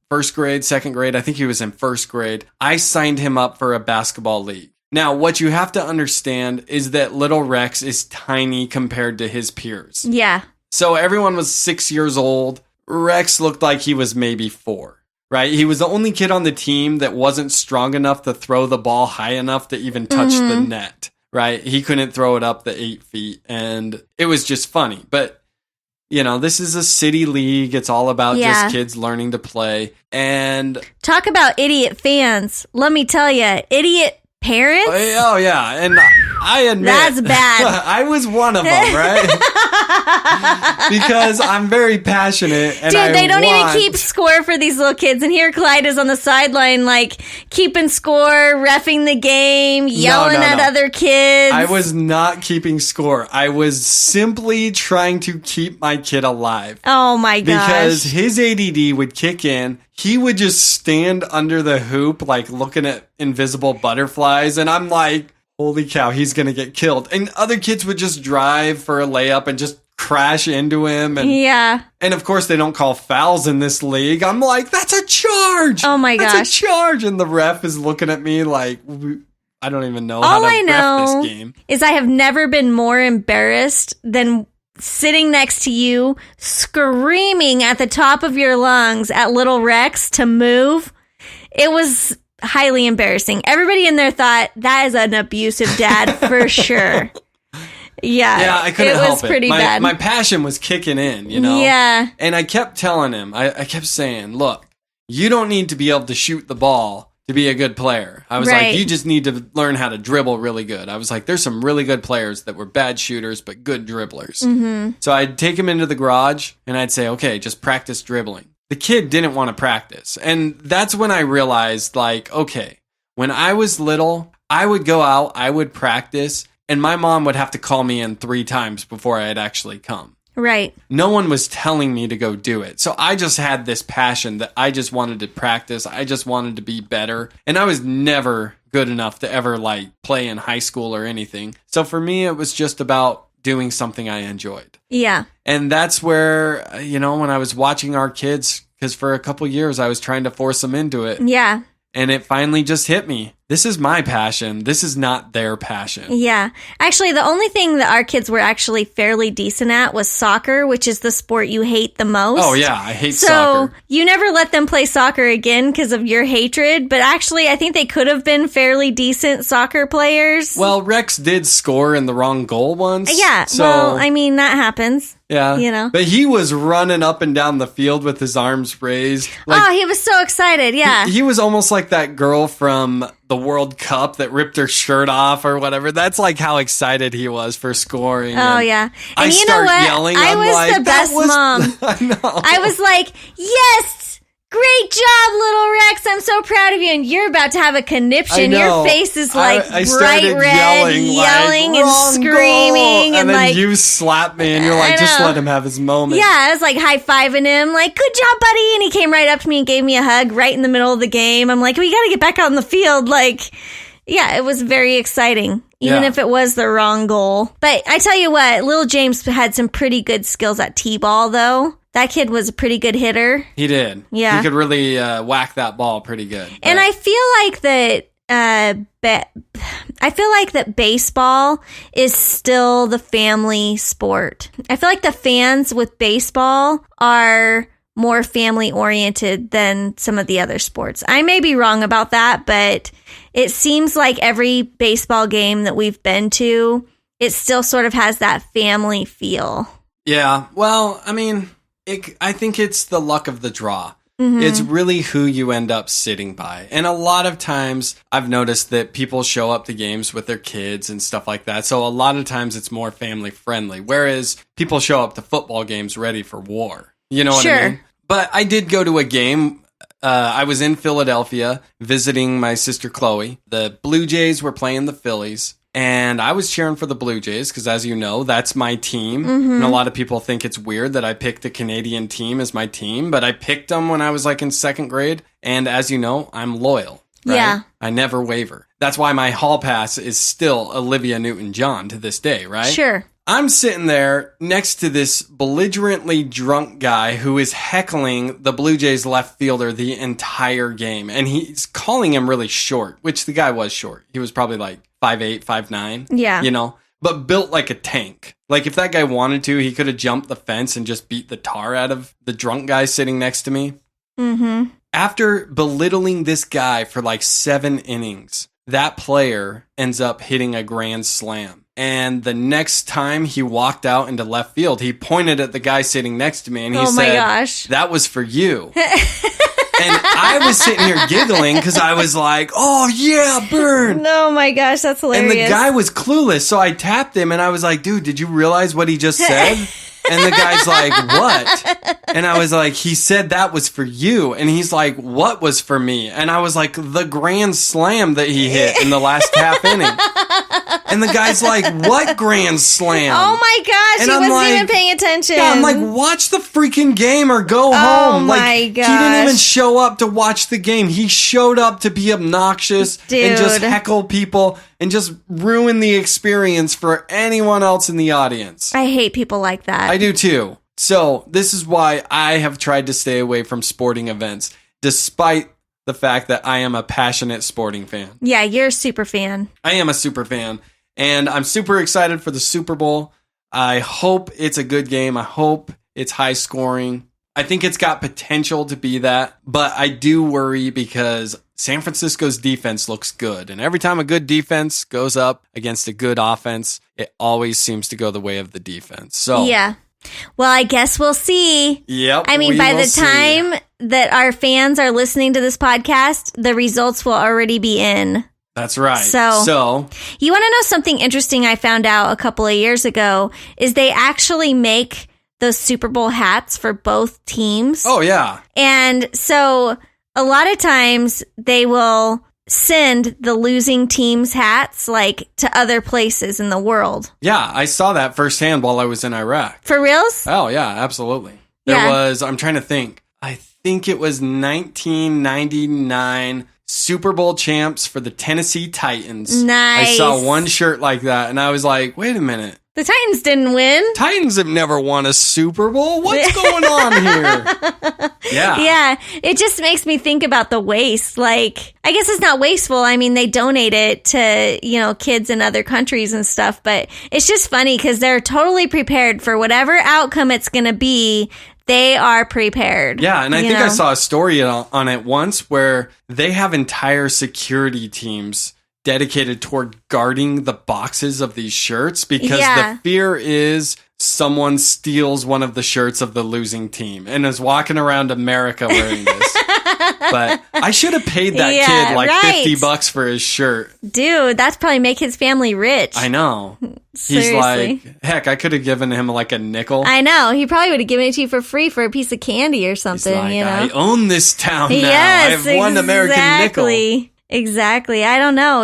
[SPEAKER 1] first grade, second grade, I think he was in first grade, I signed him up for a basketball league. Now, what you have to understand is that little Rex is tiny compared to his peers.
[SPEAKER 2] Yeah.
[SPEAKER 1] So everyone was 6 years old. Rex looked like he was maybe 4, right? He was the only kid on the team that wasn't strong enough to throw the ball high enough to even touch the net, right? He couldn't throw it up the 8 feet, and it was just funny. But, you know, this is a city league. It's all about just kids learning to play. And
[SPEAKER 2] talk about idiot fans. Let me tell you, idiot parents?
[SPEAKER 1] Oh, yeah. And I admit,
[SPEAKER 2] that's bad.
[SPEAKER 1] I was one of them, right? Because I'm very passionate. And
[SPEAKER 2] dude, they don't even keep score for these little kids. And here Clyde is on the sideline, like, keeping score, reffing the game, yelling at other kids.
[SPEAKER 1] I was not keeping score. I was simply trying to keep my kid alive.
[SPEAKER 2] Oh, my gosh.
[SPEAKER 1] Because his ADD would kick in. He would just stand under the hoop, like, looking at invisible butterflies. And I'm like, holy cow, he's going to get killed. And other kids would just drive for a layup and just crash into him. And, and of course, they don't call fouls in this league. I'm like, that's a charge.
[SPEAKER 2] Oh, my gosh.
[SPEAKER 1] That's a charge. And the ref is looking at me like, I don't even know
[SPEAKER 2] how
[SPEAKER 1] to
[SPEAKER 2] ref
[SPEAKER 1] this game.
[SPEAKER 2] Is I have never been more embarrassed than sitting next to you, screaming at the top of your lungs at little Rex to move. It was highly embarrassing. Everybody in there thought that is an abusive dad for sure.
[SPEAKER 1] Yeah, I couldn't help it.
[SPEAKER 2] It was pretty bad.
[SPEAKER 1] My passion was kicking in, you know?
[SPEAKER 2] Yeah.
[SPEAKER 1] And I kept telling him, I kept saying, look, you don't need to be able to shoot the ball to be a good player. I was like, you just need to learn how to dribble really good. I was like, there's some really good players that were bad shooters, but good dribblers. Mm-hmm. So I'd take him into the garage and I'd say, okay, just practice dribbling. The kid didn't want to practice. And that's when I realized, like, okay, when I was little, I would go out, I would practice, and my mom would have to call me in 3 times before I'd actually come.
[SPEAKER 2] Right.
[SPEAKER 1] No one was telling me to go do it. So I just had this passion that I just wanted to practice. I just wanted to be better. And I was never good enough to ever, like, play in high school or anything. So for me, it was just about doing something I enjoyed.
[SPEAKER 2] Yeah.
[SPEAKER 1] And that's where, you know, when I was watching our kids, because for a couple years I was trying to force them into it.
[SPEAKER 2] Yeah.
[SPEAKER 1] And it finally just hit me. This is my passion. This is not their passion.
[SPEAKER 2] Yeah. Actually, the only thing that our kids were actually fairly decent at was soccer, which is the sport you hate the most.
[SPEAKER 1] Oh, yeah. I hate soccer.
[SPEAKER 2] So you never let them play soccer again because of your hatred. But actually, I think they could have been fairly decent soccer players.
[SPEAKER 1] Well, Rex did score in the wrong goal once.
[SPEAKER 2] Yeah. So, well, I mean, that happens.
[SPEAKER 1] Yeah.
[SPEAKER 2] You know.
[SPEAKER 1] But he was running up and down the field with his arms raised.
[SPEAKER 2] Like, he was so excited. Yeah.
[SPEAKER 1] He was almost like that girl from the World Cup that ripped her shirt off or whatever. That's like how excited he was for scoring.
[SPEAKER 2] Oh, yeah. And
[SPEAKER 1] I
[SPEAKER 2] you know what?
[SPEAKER 1] Yelling,
[SPEAKER 2] I was the best mom.
[SPEAKER 1] I know.
[SPEAKER 2] I was like, yes! Great job, little Rex. I'm so proud of you. And you're about to have a conniption. Your face is like
[SPEAKER 1] I
[SPEAKER 2] bright red, yelling
[SPEAKER 1] like,
[SPEAKER 2] and screaming.
[SPEAKER 1] And then
[SPEAKER 2] like,
[SPEAKER 1] you slap me and you're like, just let him have his moment.
[SPEAKER 2] Yeah, I was like high-fiving him, like, good job, buddy. And he came right up to me and gave me a hug right in the middle of the game. I'm like, we got to get back out in the field. Like, yeah, it was very exciting. Even if it was the wrong goal. But I tell you what, little James had some pretty good skills at T-ball, though. That kid was a pretty good hitter.
[SPEAKER 1] He did.
[SPEAKER 2] Yeah.
[SPEAKER 1] He could really whack that ball pretty good.
[SPEAKER 2] And I feel like that baseball is still the family sport. I feel like the fans with baseball are more family oriented than some of the other sports. I may be wrong about that, but it seems like every baseball game that we've been to, it still sort of has that family feel.
[SPEAKER 1] Yeah. Well, I mean, I think it's the luck of the draw.
[SPEAKER 2] Mm-hmm.
[SPEAKER 1] It's really who you end up sitting by. And a lot of times I've noticed that people show up to games with their kids and stuff like that. So a lot of times it's more family friendly. Whereas people show up to football games ready for war. You know what I mean? But I did go to a game. I was in Philadelphia visiting my sister Chloe. The Blue Jays were playing the Phillies. And I was cheering for the Blue Jays because, as you know, that's my team. And a lot of people think it's weird that I picked the Canadian team as my team, but I picked them when I was like in second grade. And as you know, I'm loyal. Right?
[SPEAKER 2] Yeah.
[SPEAKER 1] I never waver. That's why my hall pass is still Olivia Newton-John to this day, right?
[SPEAKER 2] Sure.
[SPEAKER 1] I'm sitting there next to this belligerently drunk guy who is heckling the Blue Jays left fielder the entire game. And he's calling him really short, which the guy was short. He was probably like 5'8", 5'9".
[SPEAKER 2] Yeah.
[SPEAKER 1] You know, but built like a tank. Like if that guy wanted to, he could have jumped the fence and just beat the tar out of the drunk guy sitting next to me.
[SPEAKER 2] Mm-hmm.
[SPEAKER 1] After belittling this guy for like 7 innings, that player ends up hitting a grand slam. And the next time he walked out into left field, he pointed at the guy sitting next to me and he said,
[SPEAKER 2] my gosh.
[SPEAKER 1] "That was for you." And I was sitting here giggling because I was like, "Oh yeah, burn."
[SPEAKER 2] Oh my gosh, that's hilarious.
[SPEAKER 1] And the guy was clueless. So I tapped him and I was like, "Dude, did you realize what he just said?" And the guy's like, "What?" And I was like, "He said that was for you." And he's like, "What was for me?" And I was like, "The grand slam that he hit in the last half inning." And the guy's like, "What grand slam?"
[SPEAKER 2] Oh my gosh,
[SPEAKER 1] And
[SPEAKER 2] he
[SPEAKER 1] I'm
[SPEAKER 2] wasn't
[SPEAKER 1] like,
[SPEAKER 2] even paying attention.
[SPEAKER 1] Yeah, I'm like, watch the freaking game or go home.
[SPEAKER 2] my
[SPEAKER 1] Like, he
[SPEAKER 2] gosh.
[SPEAKER 1] didn't even show up to watch the game. He showed up to be obnoxious and just
[SPEAKER 2] Dude.
[SPEAKER 1] heckle people and just ruin the experience for anyone else in the audience.
[SPEAKER 2] I hate people like that.
[SPEAKER 1] I do too. So this is why I have tried to stay away from sporting events, despite the fact that I am a passionate sporting fan.
[SPEAKER 2] Yeah, you're a super fan.
[SPEAKER 1] I am a super fan, and I'm super excited for the Super Bowl. I hope it's a good game. I hope it's high scoring. I think it's got potential to be that, but I do worry because San Francisco's defense looks good. And every time a good defense goes up against a good offense, it always seems to go the way of the defense. So
[SPEAKER 2] Yeah. Well, I guess we'll see.
[SPEAKER 1] Yep.
[SPEAKER 2] I mean,
[SPEAKER 1] we
[SPEAKER 2] by
[SPEAKER 1] will
[SPEAKER 2] the time that our fans are listening to this podcast, the results will already be in.
[SPEAKER 1] That's right.
[SPEAKER 2] So you want to know something interesting I found out a couple of years ago is they actually make those Super Bowl hats for both teams.
[SPEAKER 1] Oh, yeah.
[SPEAKER 2] And so a lot of times they will send the losing team's hats like to other places in the world.
[SPEAKER 1] Yeah, I saw that firsthand while I was in Iraq.
[SPEAKER 2] For reals?
[SPEAKER 1] Oh, yeah, absolutely. There was, I'm trying to think, I think it was 1999 Super Bowl champs for the Tennessee Titans.
[SPEAKER 2] Nice.
[SPEAKER 1] I saw one shirt like that, and I was like, wait a minute.
[SPEAKER 2] The Titans didn't win.
[SPEAKER 1] Titans have never won a Super Bowl. What's going on here? Yeah.
[SPEAKER 2] Yeah. It just makes me think about the waste. Like, I guess it's not wasteful. I mean, they donate it to, kids in other countries and stuff, but it's just funny because they're totally prepared for whatever outcome it's going to be. They are prepared.
[SPEAKER 1] Yeah, and I think I saw a story on it once where they have entire security teams dedicated toward guarding the boxes of these shirts because the fear is someone steals one of the shirts of the losing team and is walking around America wearing this. But I should have paid that kid like $50 for his shirt.
[SPEAKER 2] Dude, that's probably make his family rich.
[SPEAKER 1] I know.
[SPEAKER 2] Seriously.
[SPEAKER 1] He's like, heck, I could have given him like a nickel.
[SPEAKER 2] I know. He probably would have given it to you for free for a piece of candy or something.
[SPEAKER 1] He's like, I own this town now.
[SPEAKER 2] Yes,
[SPEAKER 1] I have one American nickel.
[SPEAKER 2] Exactly. I don't know.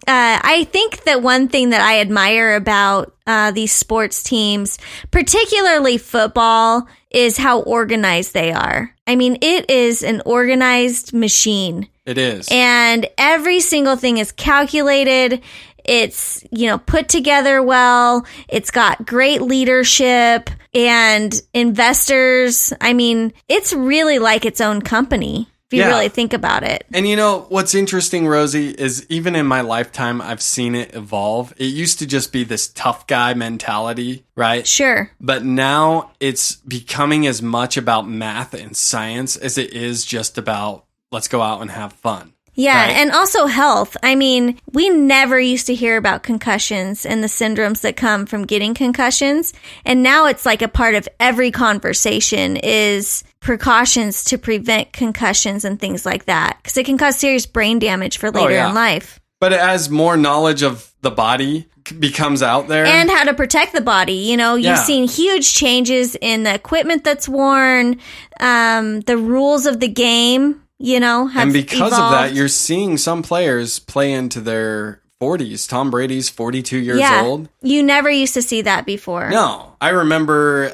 [SPEAKER 2] I think that one thing that I admire about these sports teams, particularly football, is how organized they are. I mean, it is an organized machine.
[SPEAKER 1] It is.
[SPEAKER 2] And every single thing is calculated. It's, put together well. It's got great leadership and investors. I mean, it's really like its own company. If you really think about it.
[SPEAKER 1] And what's interesting, Rosie, is even in my lifetime, I've seen it evolve. It used to just be this tough guy mentality, right?
[SPEAKER 2] Sure.
[SPEAKER 1] But now it's becoming as much about math and science as it is just about let's go out and have fun.
[SPEAKER 2] Yeah,
[SPEAKER 1] right?
[SPEAKER 2] And also health. I mean, we never used to hear about concussions and the syndromes that come from getting concussions. And now it's like a part of every conversation is precautions to prevent concussions and things like that. Because it can cause serious brain damage for later in life.
[SPEAKER 1] But as more knowledge of the body becomes out there.
[SPEAKER 2] And how to protect the body. You've seen huge changes in the equipment that's worn, the rules of the game. Have
[SPEAKER 1] and because
[SPEAKER 2] evolved.
[SPEAKER 1] of that, you're seeing some players play into their 40s. Tom Brady's 42 years old.
[SPEAKER 2] You never used to see that before.
[SPEAKER 1] No. I remember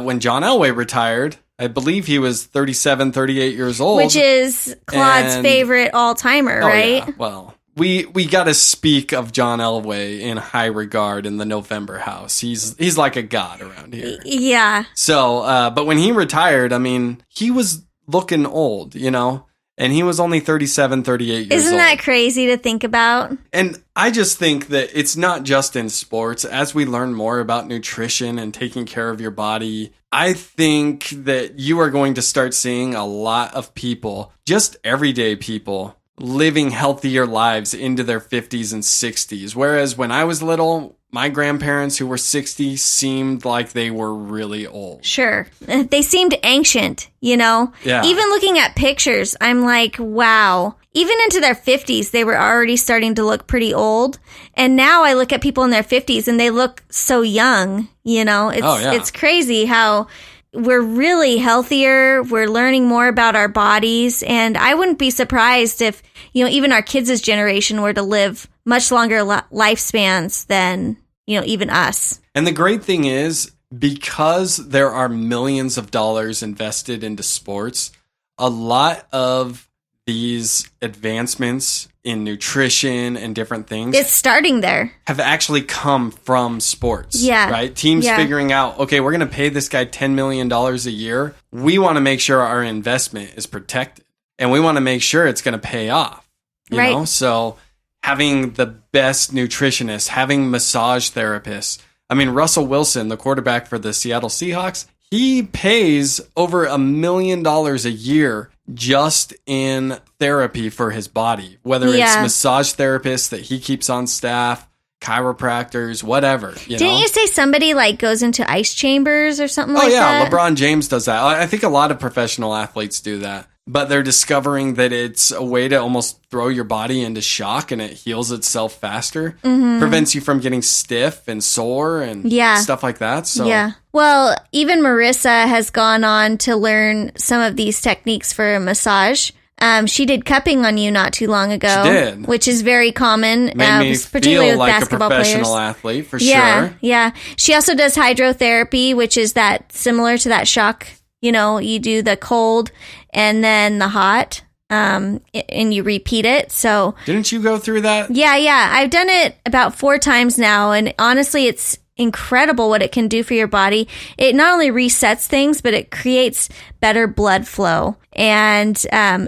[SPEAKER 1] when John Elway retired, I believe he was 37, 38 years old.
[SPEAKER 2] Which is Claude's favorite all-timer, right?
[SPEAKER 1] Yeah. Well, we got to speak of John Elway in high regard in the November House. He's like a god around here.
[SPEAKER 2] Yeah.
[SPEAKER 1] So, but when he retired, I mean, he was looking old, you know? And he was only 37, 38 years old.
[SPEAKER 2] Isn't that crazy to think about?
[SPEAKER 1] And I just think that it's not just in sports. As we learn more about nutrition and taking care of your body, I think that you are going to start seeing a lot of people, just everyday people, living healthier lives into their 50s and 60s. Whereas when I was little, my grandparents who were 60 seemed like they were really old.
[SPEAKER 2] Sure. They seemed ancient, you know?
[SPEAKER 1] Yeah.
[SPEAKER 2] Even looking at pictures, I'm like, wow. Even into their 50s, they were already starting to look pretty old. And now I look at people in their 50s and they look so young, you know? It's crazy how we're really healthier. We're learning more about our bodies. And I wouldn't be surprised if, you know, even our kids' generation were to live much longer lifespans than, you know, even us.
[SPEAKER 1] And the great thing is, because there are millions of dollars invested into sports, a lot of these advancements in nutrition and different things,
[SPEAKER 2] it's starting there,
[SPEAKER 1] have actually come from sports.
[SPEAKER 2] Yeah.
[SPEAKER 1] Right? Teams figuring out, okay, we're going to pay this guy $10 million a year. We want to make sure our investment is protected. And we want to make sure it's going to pay off. You know? So having the best nutritionists, having massage therapists. I mean, Russell Wilson, the quarterback for the Seattle Seahawks, he pays over $1 million a year just in therapy for his body, whether it's massage therapists that he keeps on staff, chiropractors, whatever.
[SPEAKER 2] Didn't you say somebody like goes into ice chambers or something like that?
[SPEAKER 1] Oh, yeah. LeBron James does that. I think a lot of professional athletes do that. But they're discovering that it's a way to almost throw your body into shock and it heals itself faster. Mm-hmm. Prevents you from getting stiff and sore and stuff like that. So
[SPEAKER 2] well, even Marissa has gone on to learn some of these techniques for a massage. She did cupping on you not too long ago.
[SPEAKER 1] She did.
[SPEAKER 2] Which is very common,
[SPEAKER 1] Made me
[SPEAKER 2] particularly
[SPEAKER 1] feel
[SPEAKER 2] with
[SPEAKER 1] like
[SPEAKER 2] basketball
[SPEAKER 1] a professional
[SPEAKER 2] players.
[SPEAKER 1] Athlete, for
[SPEAKER 2] sure.
[SPEAKER 1] sure.
[SPEAKER 2] Yeah. She also does hydrotherapy, which is that similar to that shock. You know, you do the cold and then the hot, and you repeat it. So
[SPEAKER 1] didn't you go through that?
[SPEAKER 2] Yeah. I've done it about 4 times now. And honestly, it's incredible what it can do for your body. It not only resets things, but it creates better blood flow. And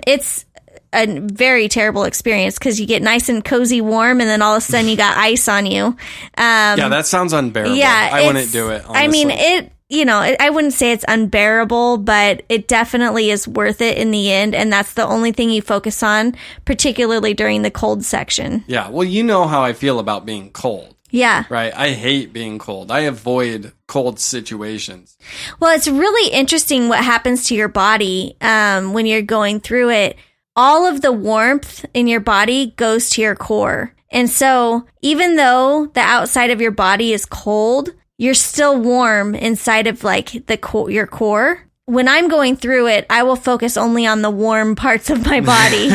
[SPEAKER 2] it's a very terrible experience because you get nice and cozy warm and then all of a sudden you got ice on you.
[SPEAKER 1] Yeah, that sounds unbearable.
[SPEAKER 2] Yeah,
[SPEAKER 1] I wouldn't do it, honestly.
[SPEAKER 2] I mean, you know, I wouldn't say it's unbearable, but it definitely is worth it in the end. And that's the only thing you focus on, particularly during the cold section.
[SPEAKER 1] Yeah. Well, you know how I feel about being cold.
[SPEAKER 2] Yeah.
[SPEAKER 1] Right. I hate being cold. I avoid cold situations.
[SPEAKER 2] Well, it's really interesting what happens to your body when you're going through it. All of the warmth in your body goes to your core. And so even though the outside of your body is cold, you're still warm inside of like your core. When I'm going through it, I will focus only on the warm parts of my body,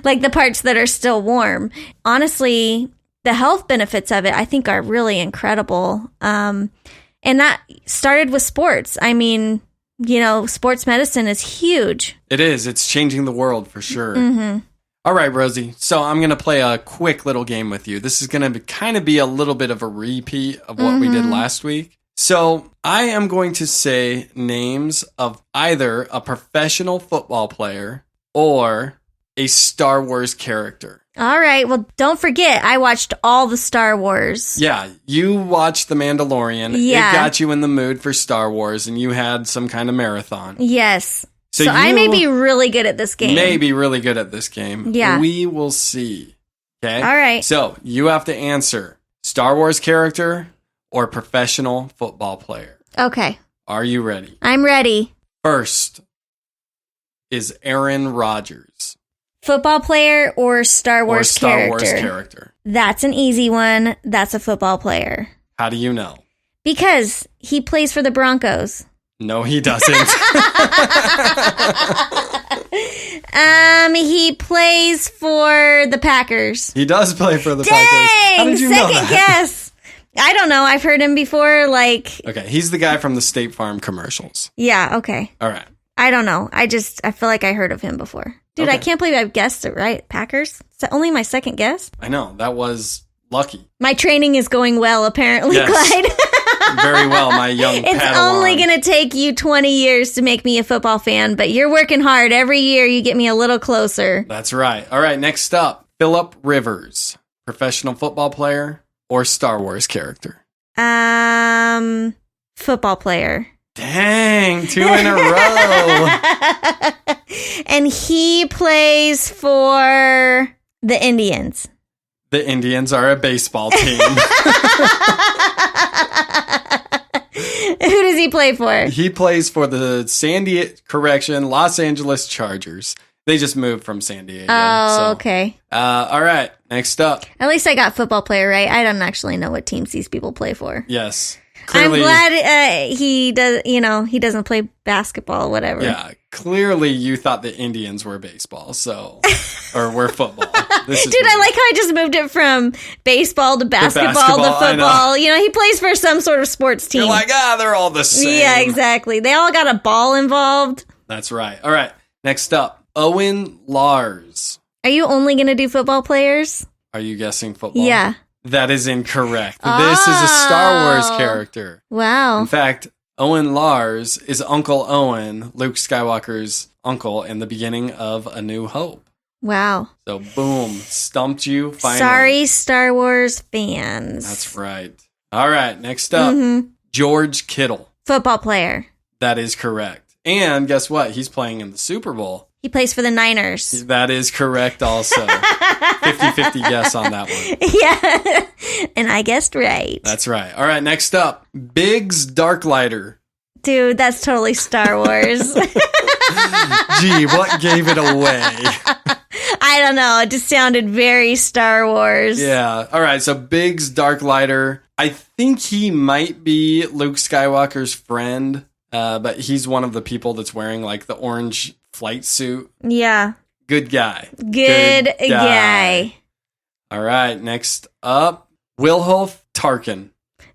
[SPEAKER 2] like the parts that are still warm. Honestly, the health benefits of it, I think, are really incredible. And that started with sports. I mean, you know, sports medicine is huge.
[SPEAKER 1] It is. It's changing the world for sure.
[SPEAKER 2] Mm-hmm.
[SPEAKER 1] All right, Rosie. So I'm going to play a quick little game with you. This is going to kind of be a little bit of a repeat of what we did last week. So I am going to say names of either a professional football player or a Star Wars character.
[SPEAKER 2] All right. Well, don't forget, I watched all the Star Wars.
[SPEAKER 1] Yeah, you watched The Mandalorian.
[SPEAKER 2] Yeah.
[SPEAKER 1] It got you in the mood for Star Wars, and you had some kind of marathon.
[SPEAKER 2] Yes. So I may be really good at this game.
[SPEAKER 1] Yeah. We will see. Okay?
[SPEAKER 2] All right.
[SPEAKER 1] So you have to answer Star Wars character or professional football player.
[SPEAKER 2] Okay.
[SPEAKER 1] Are you ready?
[SPEAKER 2] I'm ready.
[SPEAKER 1] First is Aaron Rodgers.
[SPEAKER 2] Football player or Star Wars
[SPEAKER 1] character?
[SPEAKER 2] That's an easy one. That's a football player.
[SPEAKER 1] How do you know?
[SPEAKER 2] Because he plays for the Broncos.
[SPEAKER 1] No, he doesn't.
[SPEAKER 2] He plays for the Packers.
[SPEAKER 1] He does play for the
[SPEAKER 2] Dang!
[SPEAKER 1] Packers. How did you know
[SPEAKER 2] Second
[SPEAKER 1] that?
[SPEAKER 2] guess. I don't know. I've heard him before.
[SPEAKER 1] Okay, he's the guy from the State Farm commercials.
[SPEAKER 2] Yeah, okay.
[SPEAKER 1] All right.
[SPEAKER 2] I don't know. I feel like I heard of him before. Dude,
[SPEAKER 1] Okay.
[SPEAKER 2] I can't believe I've guessed it right. Packers? Is that only my second guess?
[SPEAKER 1] I know, that was lucky.
[SPEAKER 2] My training is going well, apparently,
[SPEAKER 1] Yes.
[SPEAKER 2] Clyde.
[SPEAKER 1] Very well, my young
[SPEAKER 2] It's
[SPEAKER 1] Padawan.
[SPEAKER 2] only going to take you 20 years to make me a football fan, but you're working hard. Every year you get me a little closer.
[SPEAKER 1] That's right. All right, next up, Phillip Rivers, professional football player or Star Wars character?
[SPEAKER 2] Football player.
[SPEAKER 1] Dang, 2 in a row.
[SPEAKER 2] And he plays for the Indians.
[SPEAKER 1] The Indians are a baseball team.
[SPEAKER 2] Who does he play for?
[SPEAKER 1] He plays for the Los Angeles Chargers. They just moved from San Diego.
[SPEAKER 2] Oh, okay.
[SPEAKER 1] All right, next up.
[SPEAKER 2] At least I got football player right. I don't actually know what teams these people play for.
[SPEAKER 1] Yes. Clearly,
[SPEAKER 2] I'm glad he does. He doesn't play basketball, whatever.
[SPEAKER 1] Yeah, clearly you thought the Indians were baseball, or were football. Dude,
[SPEAKER 2] I like how I just moved it from baseball to basketball to
[SPEAKER 1] basketball, I
[SPEAKER 2] football. He plays for some sort of sports team.
[SPEAKER 1] You're like, they're all the same.
[SPEAKER 2] Yeah, exactly. They all got a ball involved.
[SPEAKER 1] That's right. All right, next up, Owen Lars.
[SPEAKER 2] Are you only going to do football players?
[SPEAKER 1] Are you guessing football?
[SPEAKER 2] Yeah.
[SPEAKER 1] That is incorrect. This is a Star Wars character.
[SPEAKER 2] Wow.
[SPEAKER 1] In fact, Owen Lars is Uncle Owen, Luke Skywalker's uncle, in the beginning of A New Hope.
[SPEAKER 2] Wow.
[SPEAKER 1] So, boom, stumped you finally.
[SPEAKER 2] Sorry, Star Wars fans.
[SPEAKER 1] That's right. All right, next up, George Kittle.
[SPEAKER 2] Football player.
[SPEAKER 1] That is correct. And guess what? He's playing in the Super Bowl.
[SPEAKER 2] He plays for the Niners.
[SPEAKER 1] That is correct also. 50-50 guess on that one.
[SPEAKER 2] Yeah. And I guessed right.
[SPEAKER 1] That's right. All right, next up, Biggs Darklighter.
[SPEAKER 2] Dude, that's totally Star Wars.
[SPEAKER 1] Gee, what gave it away?
[SPEAKER 2] I don't know. It just sounded very Star Wars.
[SPEAKER 1] Yeah. All right, so Biggs Darklighter. I think he might be Luke Skywalker's friend, but he's one of the people that's wearing like the orange flight suit.
[SPEAKER 2] Yeah.
[SPEAKER 1] Good guy.
[SPEAKER 2] Good guy.
[SPEAKER 1] All right, next up, Wilholf Tarkin.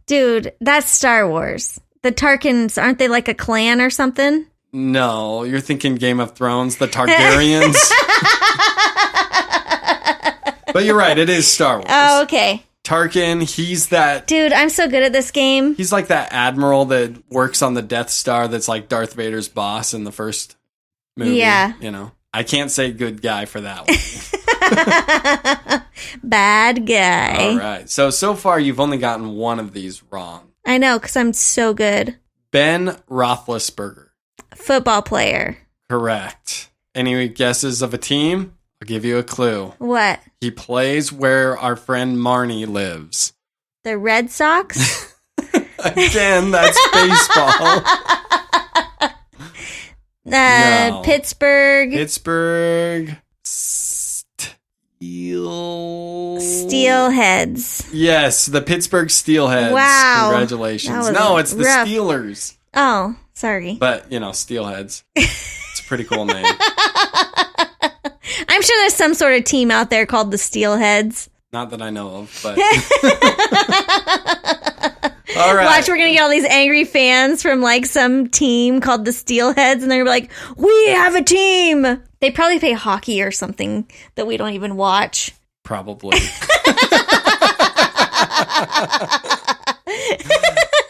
[SPEAKER 2] Dude, that's Star Wars. The Tarkins, aren't they like a clan or something?
[SPEAKER 1] No, you're thinking Game of Thrones, the Targaryens. But you're right, it is Star Wars.
[SPEAKER 2] Oh, okay.
[SPEAKER 1] Tarkin, he's that...
[SPEAKER 2] Dude, I'm so good at this game.
[SPEAKER 1] He's like that admiral that works on the Death Star that's like Darth Vader's boss in the first movie.
[SPEAKER 2] Yeah.
[SPEAKER 1] I can't say good guy for that one.
[SPEAKER 2] Bad guy.
[SPEAKER 1] All right. So far, you've only gotten one of these wrong.
[SPEAKER 2] I know, because I'm so good.
[SPEAKER 1] Ben Roethlisberger.
[SPEAKER 2] Football player.
[SPEAKER 1] Correct. Any guesses of a team? I'll give you a clue.
[SPEAKER 2] What?
[SPEAKER 1] He plays where our friend Marnie lives.
[SPEAKER 2] The Red Sox?
[SPEAKER 1] Again, that's baseball. No.
[SPEAKER 2] Pittsburgh. Steelheads.
[SPEAKER 1] Yes, the Pittsburgh Steelheads.
[SPEAKER 2] Wow.
[SPEAKER 1] Congratulations.
[SPEAKER 2] That was
[SPEAKER 1] No, it's the
[SPEAKER 2] rough.
[SPEAKER 1] Steelers.
[SPEAKER 2] Oh, sorry.
[SPEAKER 1] But, Steelheads. It's a pretty cool name.
[SPEAKER 2] I'm sure there's some sort of team out there called the Steelheads.
[SPEAKER 1] Not that I know of, but... All right.
[SPEAKER 2] Watch, we're going to get all these angry fans from like some team called the Steelheads, and they're going to be like, we have a team. They probably play hockey or something that we don't even watch.
[SPEAKER 1] Probably.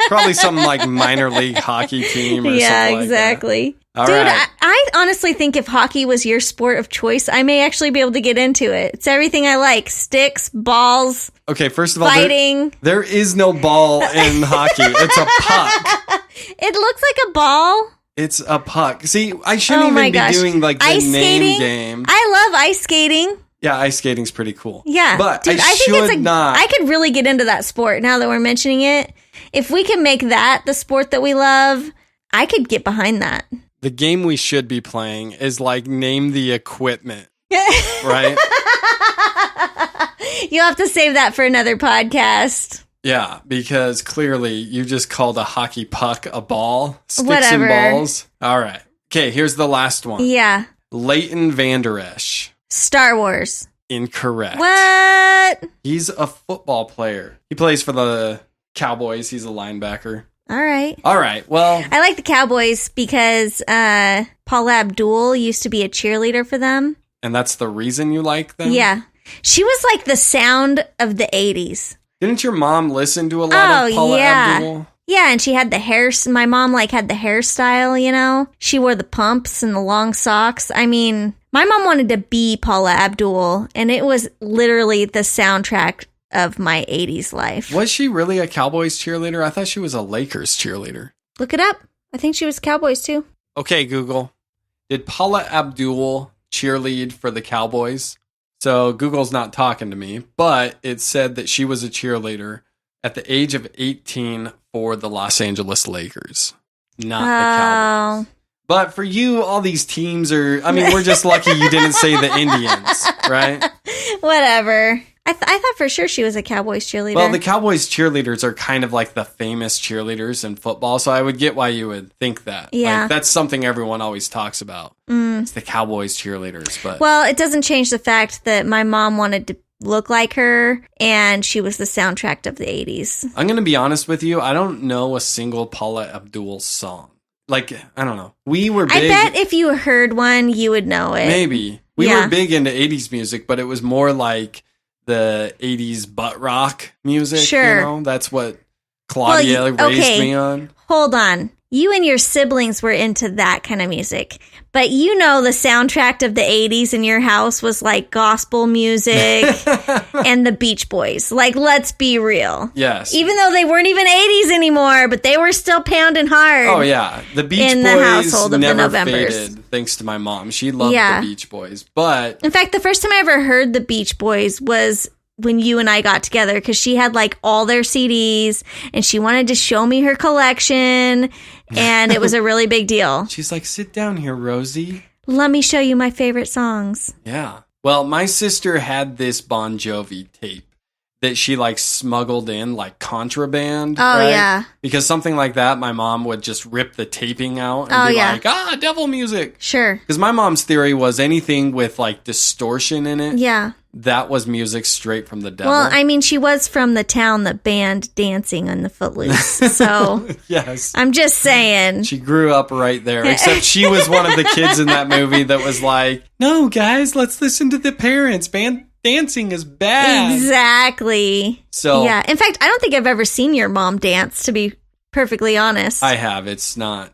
[SPEAKER 1] Probably some like minor league hockey team or something like
[SPEAKER 2] exactly.
[SPEAKER 1] All
[SPEAKER 2] Dude,
[SPEAKER 1] right.
[SPEAKER 2] I honestly think if hockey was your sport of choice, I may actually be able to get into it. It's everything I like. Sticks, balls,
[SPEAKER 1] Okay, first of all,
[SPEAKER 2] fighting.
[SPEAKER 1] there is no ball in hockey. It's a puck.
[SPEAKER 2] It looks like a ball.
[SPEAKER 1] It's a puck. See, I shouldn't
[SPEAKER 2] Oh my
[SPEAKER 1] even be
[SPEAKER 2] gosh.
[SPEAKER 1] doing like the
[SPEAKER 2] Ice
[SPEAKER 1] name
[SPEAKER 2] skating?
[SPEAKER 1] game.
[SPEAKER 2] I love ice skating.
[SPEAKER 1] Yeah, ice skating's pretty cool.
[SPEAKER 2] Yeah.
[SPEAKER 1] But
[SPEAKER 2] Dude,
[SPEAKER 1] I
[SPEAKER 2] think
[SPEAKER 1] should not.
[SPEAKER 2] I could really get into that sport now that we're mentioning it. If we can make that the sport that we love, I could get behind that.
[SPEAKER 1] The game we should be playing is like name the equipment, right?
[SPEAKER 2] You'll have to save that for another podcast.
[SPEAKER 1] Yeah, because clearly you just called a hockey puck a ball. Sticks
[SPEAKER 2] Whatever.
[SPEAKER 1] and balls. All right. Okay, here's the last one.
[SPEAKER 2] Yeah.
[SPEAKER 1] Leighton Vander Esch.
[SPEAKER 2] Star Wars.
[SPEAKER 1] Incorrect.
[SPEAKER 2] What?
[SPEAKER 1] He's a football player. He plays for the Cowboys. He's a linebacker.
[SPEAKER 2] All right.
[SPEAKER 1] Well,
[SPEAKER 2] I like the Cowboys because Paula Abdul used to be a cheerleader for them.
[SPEAKER 1] And that's the reason you like them?
[SPEAKER 2] Yeah. She was like the sound of the 80s.
[SPEAKER 1] Didn't your mom listen to a lot of Paula Abdul?
[SPEAKER 2] Yeah, and she had the hair. My mom had the hairstyle, you know? She wore the pumps and the long socks. I mean, my mom wanted to be Paula Abdul, and it was literally the soundtrack of my 80s life.
[SPEAKER 1] Was she really a Cowboys cheerleader? I thought she was a Lakers cheerleader.
[SPEAKER 2] Look it up. I think she was Cowboys too.
[SPEAKER 1] Okay, Google. Did Paula Abdul cheerlead for the Cowboys? So Google's not talking to me, but it said that she was a cheerleader at the age of 18 for the Los Angeles Lakers, not the Cowboys. But for you, all these teams are, I mean, we're just lucky you didn't say the Indians, right?
[SPEAKER 2] Whatever. I thought for sure she was a Cowboys cheerleader.
[SPEAKER 1] Well, the Cowboys cheerleaders are kind of like the famous cheerleaders in football, so I would get why you would think that.
[SPEAKER 2] Yeah.
[SPEAKER 1] Like, that's something everyone always talks about. It's the Cowboys cheerleaders. But
[SPEAKER 2] well, it doesn't change the fact that my mom wanted to look like her, and she was the soundtrack of the 80s.
[SPEAKER 1] I'm going to be honest with you. I don't know a single Paula Abdul song. Like, I don't know. We were big.
[SPEAKER 2] I bet if you heard one, you would know it.
[SPEAKER 1] Maybe. We were big into 80s music, but it was more like the 80s butt rock music.
[SPEAKER 2] Sure.
[SPEAKER 1] You know? That's what Claudia raised me on.
[SPEAKER 2] Hold on. You and your siblings were into that kind of music. But you know the soundtrack of the 80s in your house was like gospel music and the Beach Boys. Like, let's be real.
[SPEAKER 1] Yes.
[SPEAKER 2] Even though they weren't even 80s anymore, but they were still pounding hard.
[SPEAKER 1] Oh, yeah. The Beach Boys
[SPEAKER 2] the household of
[SPEAKER 1] never
[SPEAKER 2] the Novembers.
[SPEAKER 1] faded, thanks to my mom. She loved the Beach Boys. But
[SPEAKER 2] in fact, the first time I ever heard the Beach Boys was when you and I got together, because she had like all their CDs and she wanted to show me her collection, and it was a really big deal.
[SPEAKER 1] She's like, sit down here, Rosie.
[SPEAKER 2] Let me show you my favorite songs.
[SPEAKER 1] Yeah. Well, my sister had this Bon Jovi tape that she like smuggled in like contraband.
[SPEAKER 2] Oh,
[SPEAKER 1] right?
[SPEAKER 2] yeah.
[SPEAKER 1] Because something like that, my mom would just rip the taping out and be like, devil music.
[SPEAKER 2] Sure.
[SPEAKER 1] Because my mom's theory was anything with like distortion in it.
[SPEAKER 2] Yeah.
[SPEAKER 1] That was music straight from the devil.
[SPEAKER 2] Well, I mean, she was from the town that banned dancing on the Footloose. So
[SPEAKER 1] yes.
[SPEAKER 2] I'm just saying.
[SPEAKER 1] She grew up right there, except she was one of the kids in that movie that was like, no, guys, let's listen to the parents. Dancing is bad.
[SPEAKER 2] Exactly.
[SPEAKER 1] So
[SPEAKER 2] yeah. In fact, I don't think I've ever seen your mom dance, to be perfectly honest.
[SPEAKER 1] I have. It's not.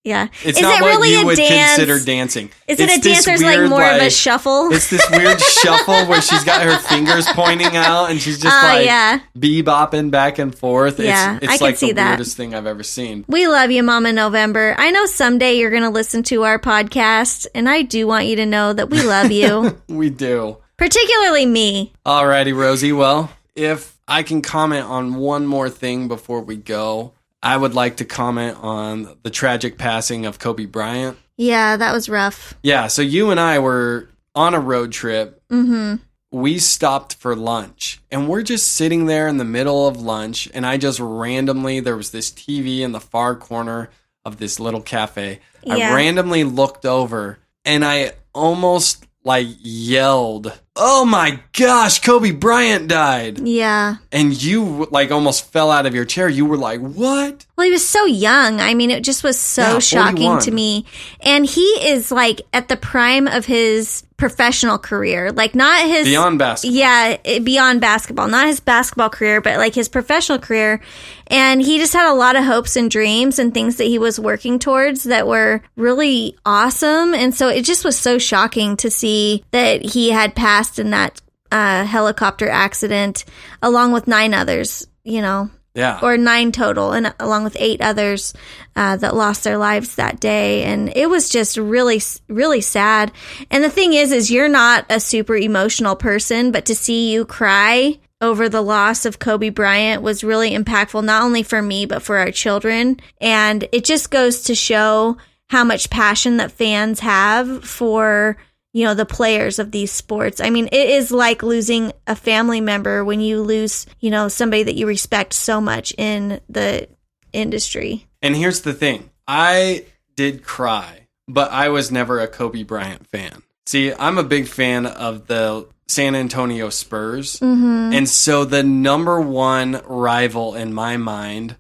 [SPEAKER 2] Yeah.
[SPEAKER 1] It's not what
[SPEAKER 2] really
[SPEAKER 1] you would
[SPEAKER 2] dance?
[SPEAKER 1] consider dancing.
[SPEAKER 2] Is it a dance? There's like more of a shuffle.
[SPEAKER 1] It's this weird shuffle where she's got her fingers pointing out and she's just bebopping back and forth.
[SPEAKER 2] Yeah,
[SPEAKER 1] it's
[SPEAKER 2] I
[SPEAKER 1] like
[SPEAKER 2] can see
[SPEAKER 1] the
[SPEAKER 2] that.
[SPEAKER 1] weirdest thing I've ever seen.
[SPEAKER 2] We love you, Mama November. I know someday you're going to listen to our podcast, and I do want you to know that we love you.
[SPEAKER 1] We do.
[SPEAKER 2] Particularly me.
[SPEAKER 1] Alrighty, Rosie. Well, if I can comment on one more thing before we go, I would like to comment on the tragic passing of Kobe Bryant.
[SPEAKER 2] Yeah, that was rough.
[SPEAKER 1] Yeah, so you and I were on a road trip.
[SPEAKER 2] Mm-hmm.
[SPEAKER 1] We stopped for lunch, and we're just sitting there in the middle of lunch, and I just randomly, there was this TV in the far corner of this little cafe.
[SPEAKER 2] Yeah.
[SPEAKER 1] I randomly looked over, and I almost like yelled, "Oh my gosh, Kobe Bryant died."
[SPEAKER 2] Yeah.
[SPEAKER 1] And you like almost fell out of your chair. You were like, "What?"
[SPEAKER 2] Well, he was so young. I mean, it just was so shocking
[SPEAKER 1] 41.
[SPEAKER 2] to me. And he is like at the prime of his professional career. Like not his...
[SPEAKER 1] Beyond basketball.
[SPEAKER 2] Yeah, beyond basketball. Not his basketball career, but like his professional career. And he just had a lot of hopes and dreams and things that he was working towards that were really awesome. And so it just was so shocking to see that he had passed in that helicopter accident along with 9 others, you know.
[SPEAKER 1] Yeah.
[SPEAKER 2] Or 9 total, and along with 8 others that lost their lives that day. And it was just really, really sad. And the thing is you're not a super emotional person, but to see you cry over the loss of Kobe Bryant was really impactful, not only for me, but for our children. And it just goes to show how much passion that fans have for, you know, the players of these sports. I mean, it is like losing a family member when you lose, you know, somebody that you respect so much in the industry.
[SPEAKER 1] And here's the thing. I did cry but I was never a Kobe Bryant fan. See, I'm a big fan of the San Antonio Spurs. And so the number one rival in my mind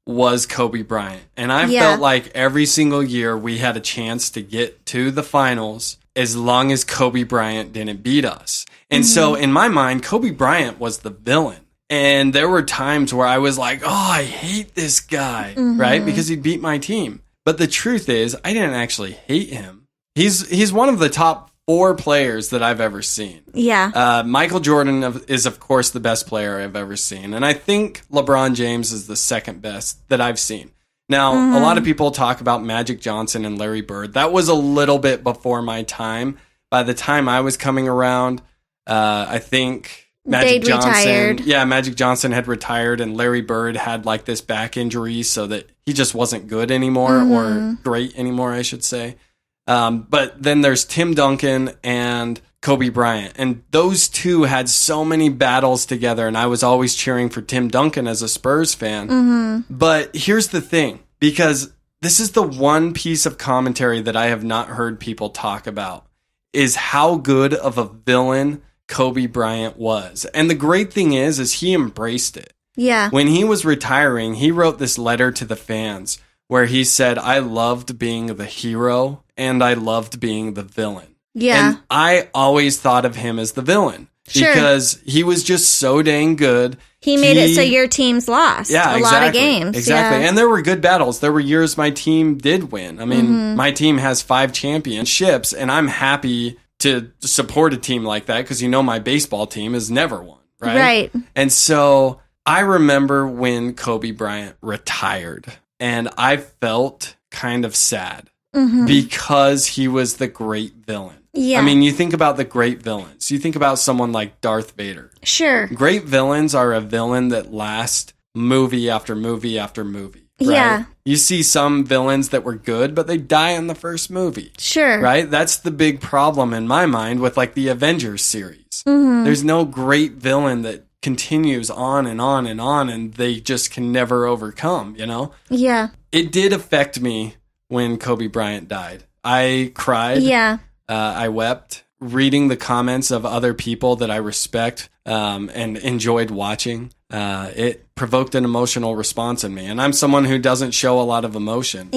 [SPEAKER 1] was Kobe Bryant. And I felt like every single year we had a chance to get to the finals as long as Kobe Bryant didn't beat us. And so in my mind, Kobe Bryant was the villain. And there were times where I was like, oh, I hate this guy, right? Because he beat my team. But the truth is, I didn't actually hate him. He's one of the top 4 players that I've ever seen.
[SPEAKER 2] Yeah.
[SPEAKER 1] Michael Jordan is, of course, the best player I've ever seen. And I think LeBron James is the second best that I've seen. Now, a lot of people talk about Magic Johnson and Larry Bird. That was a little bit before my time. By the time I was coming around, I think Magic Johnson retired. Yeah, Magic Johnson had retired, and Larry Bird had like this back injury so that he just wasn't good anymore, or great anymore, I should say. But then there's Tim Duncan and Kobe Bryant, and those two had so many battles together, and I was always cheering for Tim Duncan as a Spurs fan. But here's the thing, because this is the one piece of commentary that I have not heard people talk about, is how good of a villain Kobe Bryant was. And the great thing is he embraced it.
[SPEAKER 2] Yeah.
[SPEAKER 1] When he was retiring, he wrote this letter to the fans where he said, I loved being the hero and I loved being the villain.
[SPEAKER 2] Yeah.
[SPEAKER 1] And I always thought of him as the villain because he was just so dang good.
[SPEAKER 2] He made it so your team's lost a lot of games.
[SPEAKER 1] Exactly.
[SPEAKER 2] Yeah.
[SPEAKER 1] And there were good battles. There were years my team did win. I mean, my team has 5 championships, and I'm happy to support a team like that because, my baseball team has never won, right?
[SPEAKER 2] Right.
[SPEAKER 1] And so I remember when Kobe Bryant retired, and I felt kind of sad because he was the great villain.
[SPEAKER 2] Yeah.
[SPEAKER 1] I mean, you think about the great villains. You think about someone like Darth Vader.
[SPEAKER 2] Sure.
[SPEAKER 1] Great villains are a villain that last movie after movie after movie. Right?
[SPEAKER 2] Yeah.
[SPEAKER 1] You see some villains that were good, but they die in the first movie.
[SPEAKER 2] Sure.
[SPEAKER 1] Right? That's the big problem in my mind with like the Avengers series. There's no great villain that continues on and on and on, and they just can never overcome,
[SPEAKER 2] Yeah.
[SPEAKER 1] It did affect me when Kobe Bryant died. I cried.
[SPEAKER 2] Yeah.
[SPEAKER 1] I wept reading the comments of other people that I respect and enjoyed watching. It provoked an emotional response in me. And I'm someone who doesn't show a lot of emotion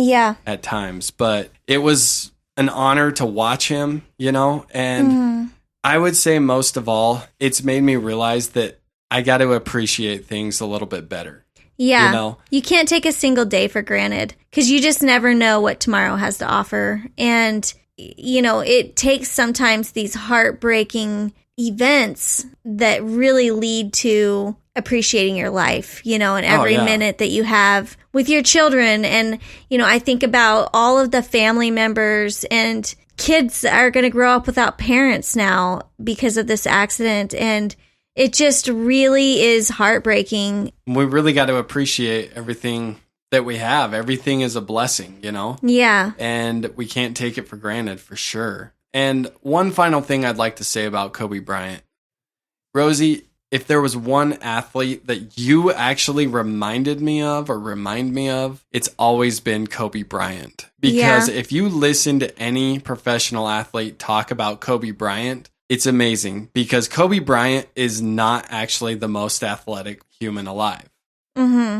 [SPEAKER 1] at times. But it was an honor to watch him, and I would say most of all, it's made me realize that I got to appreciate things a little bit better.
[SPEAKER 2] Yeah. You can't take a single day for granted because you just never know what tomorrow has to offer. And it takes sometimes these heartbreaking events that really lead to appreciating your life, and every minute that you have with your children. And, I think about all of the family members and kids that are going to grow up without parents now because of this accident. And it just really is heartbreaking.
[SPEAKER 1] We really got to appreciate everything that we have. Everything is a blessing,
[SPEAKER 2] Yeah.
[SPEAKER 1] And we can't take it for granted, for sure. And one final thing I'd like to say about Kobe Bryant. Rosie, if there was one athlete that you actually reminded me of or remind me of, it's always been Kobe Bryant. Because if you listen to any professional athlete talk about Kobe Bryant, it's amazing because Kobe Bryant is not actually the most athletic human alive.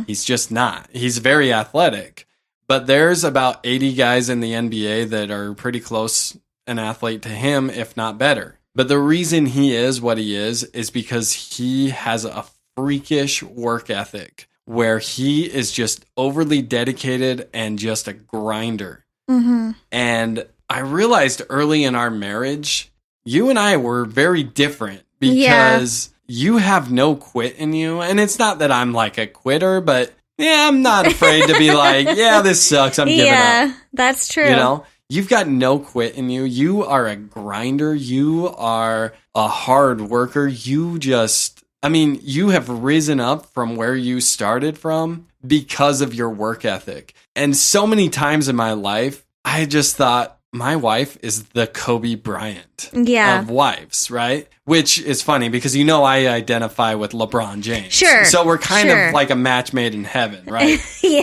[SPEAKER 1] He's just not. He's very athletic, but there's about 80 guys in the NBA that are pretty close an athlete to him, if not better. But the reason he is what he is because he has a freakish work ethic where he is just overly dedicated and just a grinder. And I realized early in our marriage, you and I were very different because you have no quit in you. And it's not that I'm like a quitter, but I'm not afraid to be like, this sucks. I'm giving up.
[SPEAKER 2] Yeah, that's true.
[SPEAKER 1] You've got no quit in you. You are a grinder. You are a hard worker. You have risen up from where you started from because of your work ethic. And so many times in my life, I just thought, my wife is the Kobe Bryant of wives, right? Which is funny because I identify with LeBron James.
[SPEAKER 2] Sure.
[SPEAKER 1] So we're kind of like a match made in heaven, right?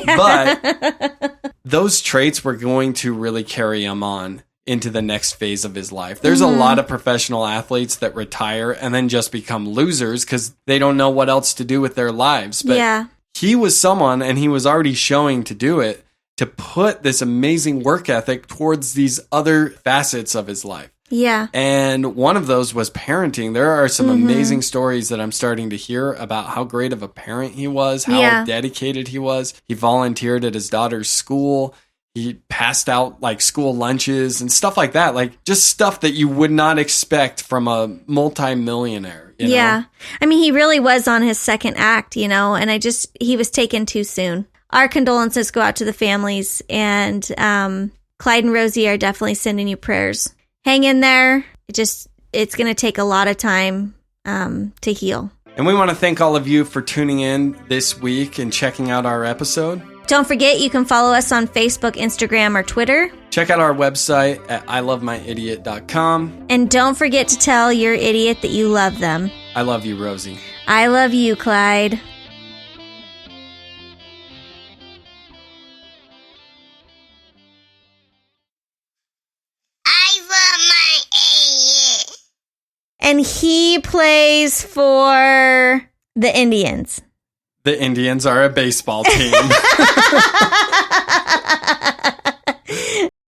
[SPEAKER 1] But those traits were going to really carry him on into the next phase of his life. There's a lot of professional athletes that retire and then just become losers because they don't know what else to do with their lives. But he was someone, and he was already showing to do it, to put this amazing work ethic towards these other facets of his life.
[SPEAKER 2] Yeah.
[SPEAKER 1] And one of those was parenting. There are some amazing stories that I'm starting to hear about how great of a parent he was, how dedicated he was. He volunteered at his daughter's school. He passed out like school lunches and stuff like that. Like just stuff that you would not expect from a multimillionaire. You know?
[SPEAKER 2] I mean, he really was on his second act, you know, and he was taken too soon. Our condolences go out to the families, and Clyde and Rosie are definitely sending you prayers. Hang in there. It's going to take a lot of time to heal.
[SPEAKER 1] And we want to thank all of you for tuning in this week and checking out our episode.
[SPEAKER 2] Don't forget, you can follow us on Facebook, Instagram, or Twitter.
[SPEAKER 1] Check out our website at ilovemyidiot.com.
[SPEAKER 2] And don't forget to tell your idiot that you love them.
[SPEAKER 1] I love you, Rosie.
[SPEAKER 2] I love you, Clyde.
[SPEAKER 3] I love my idiot.
[SPEAKER 2] And he plays for the Indians.
[SPEAKER 1] The Indians are a baseball team.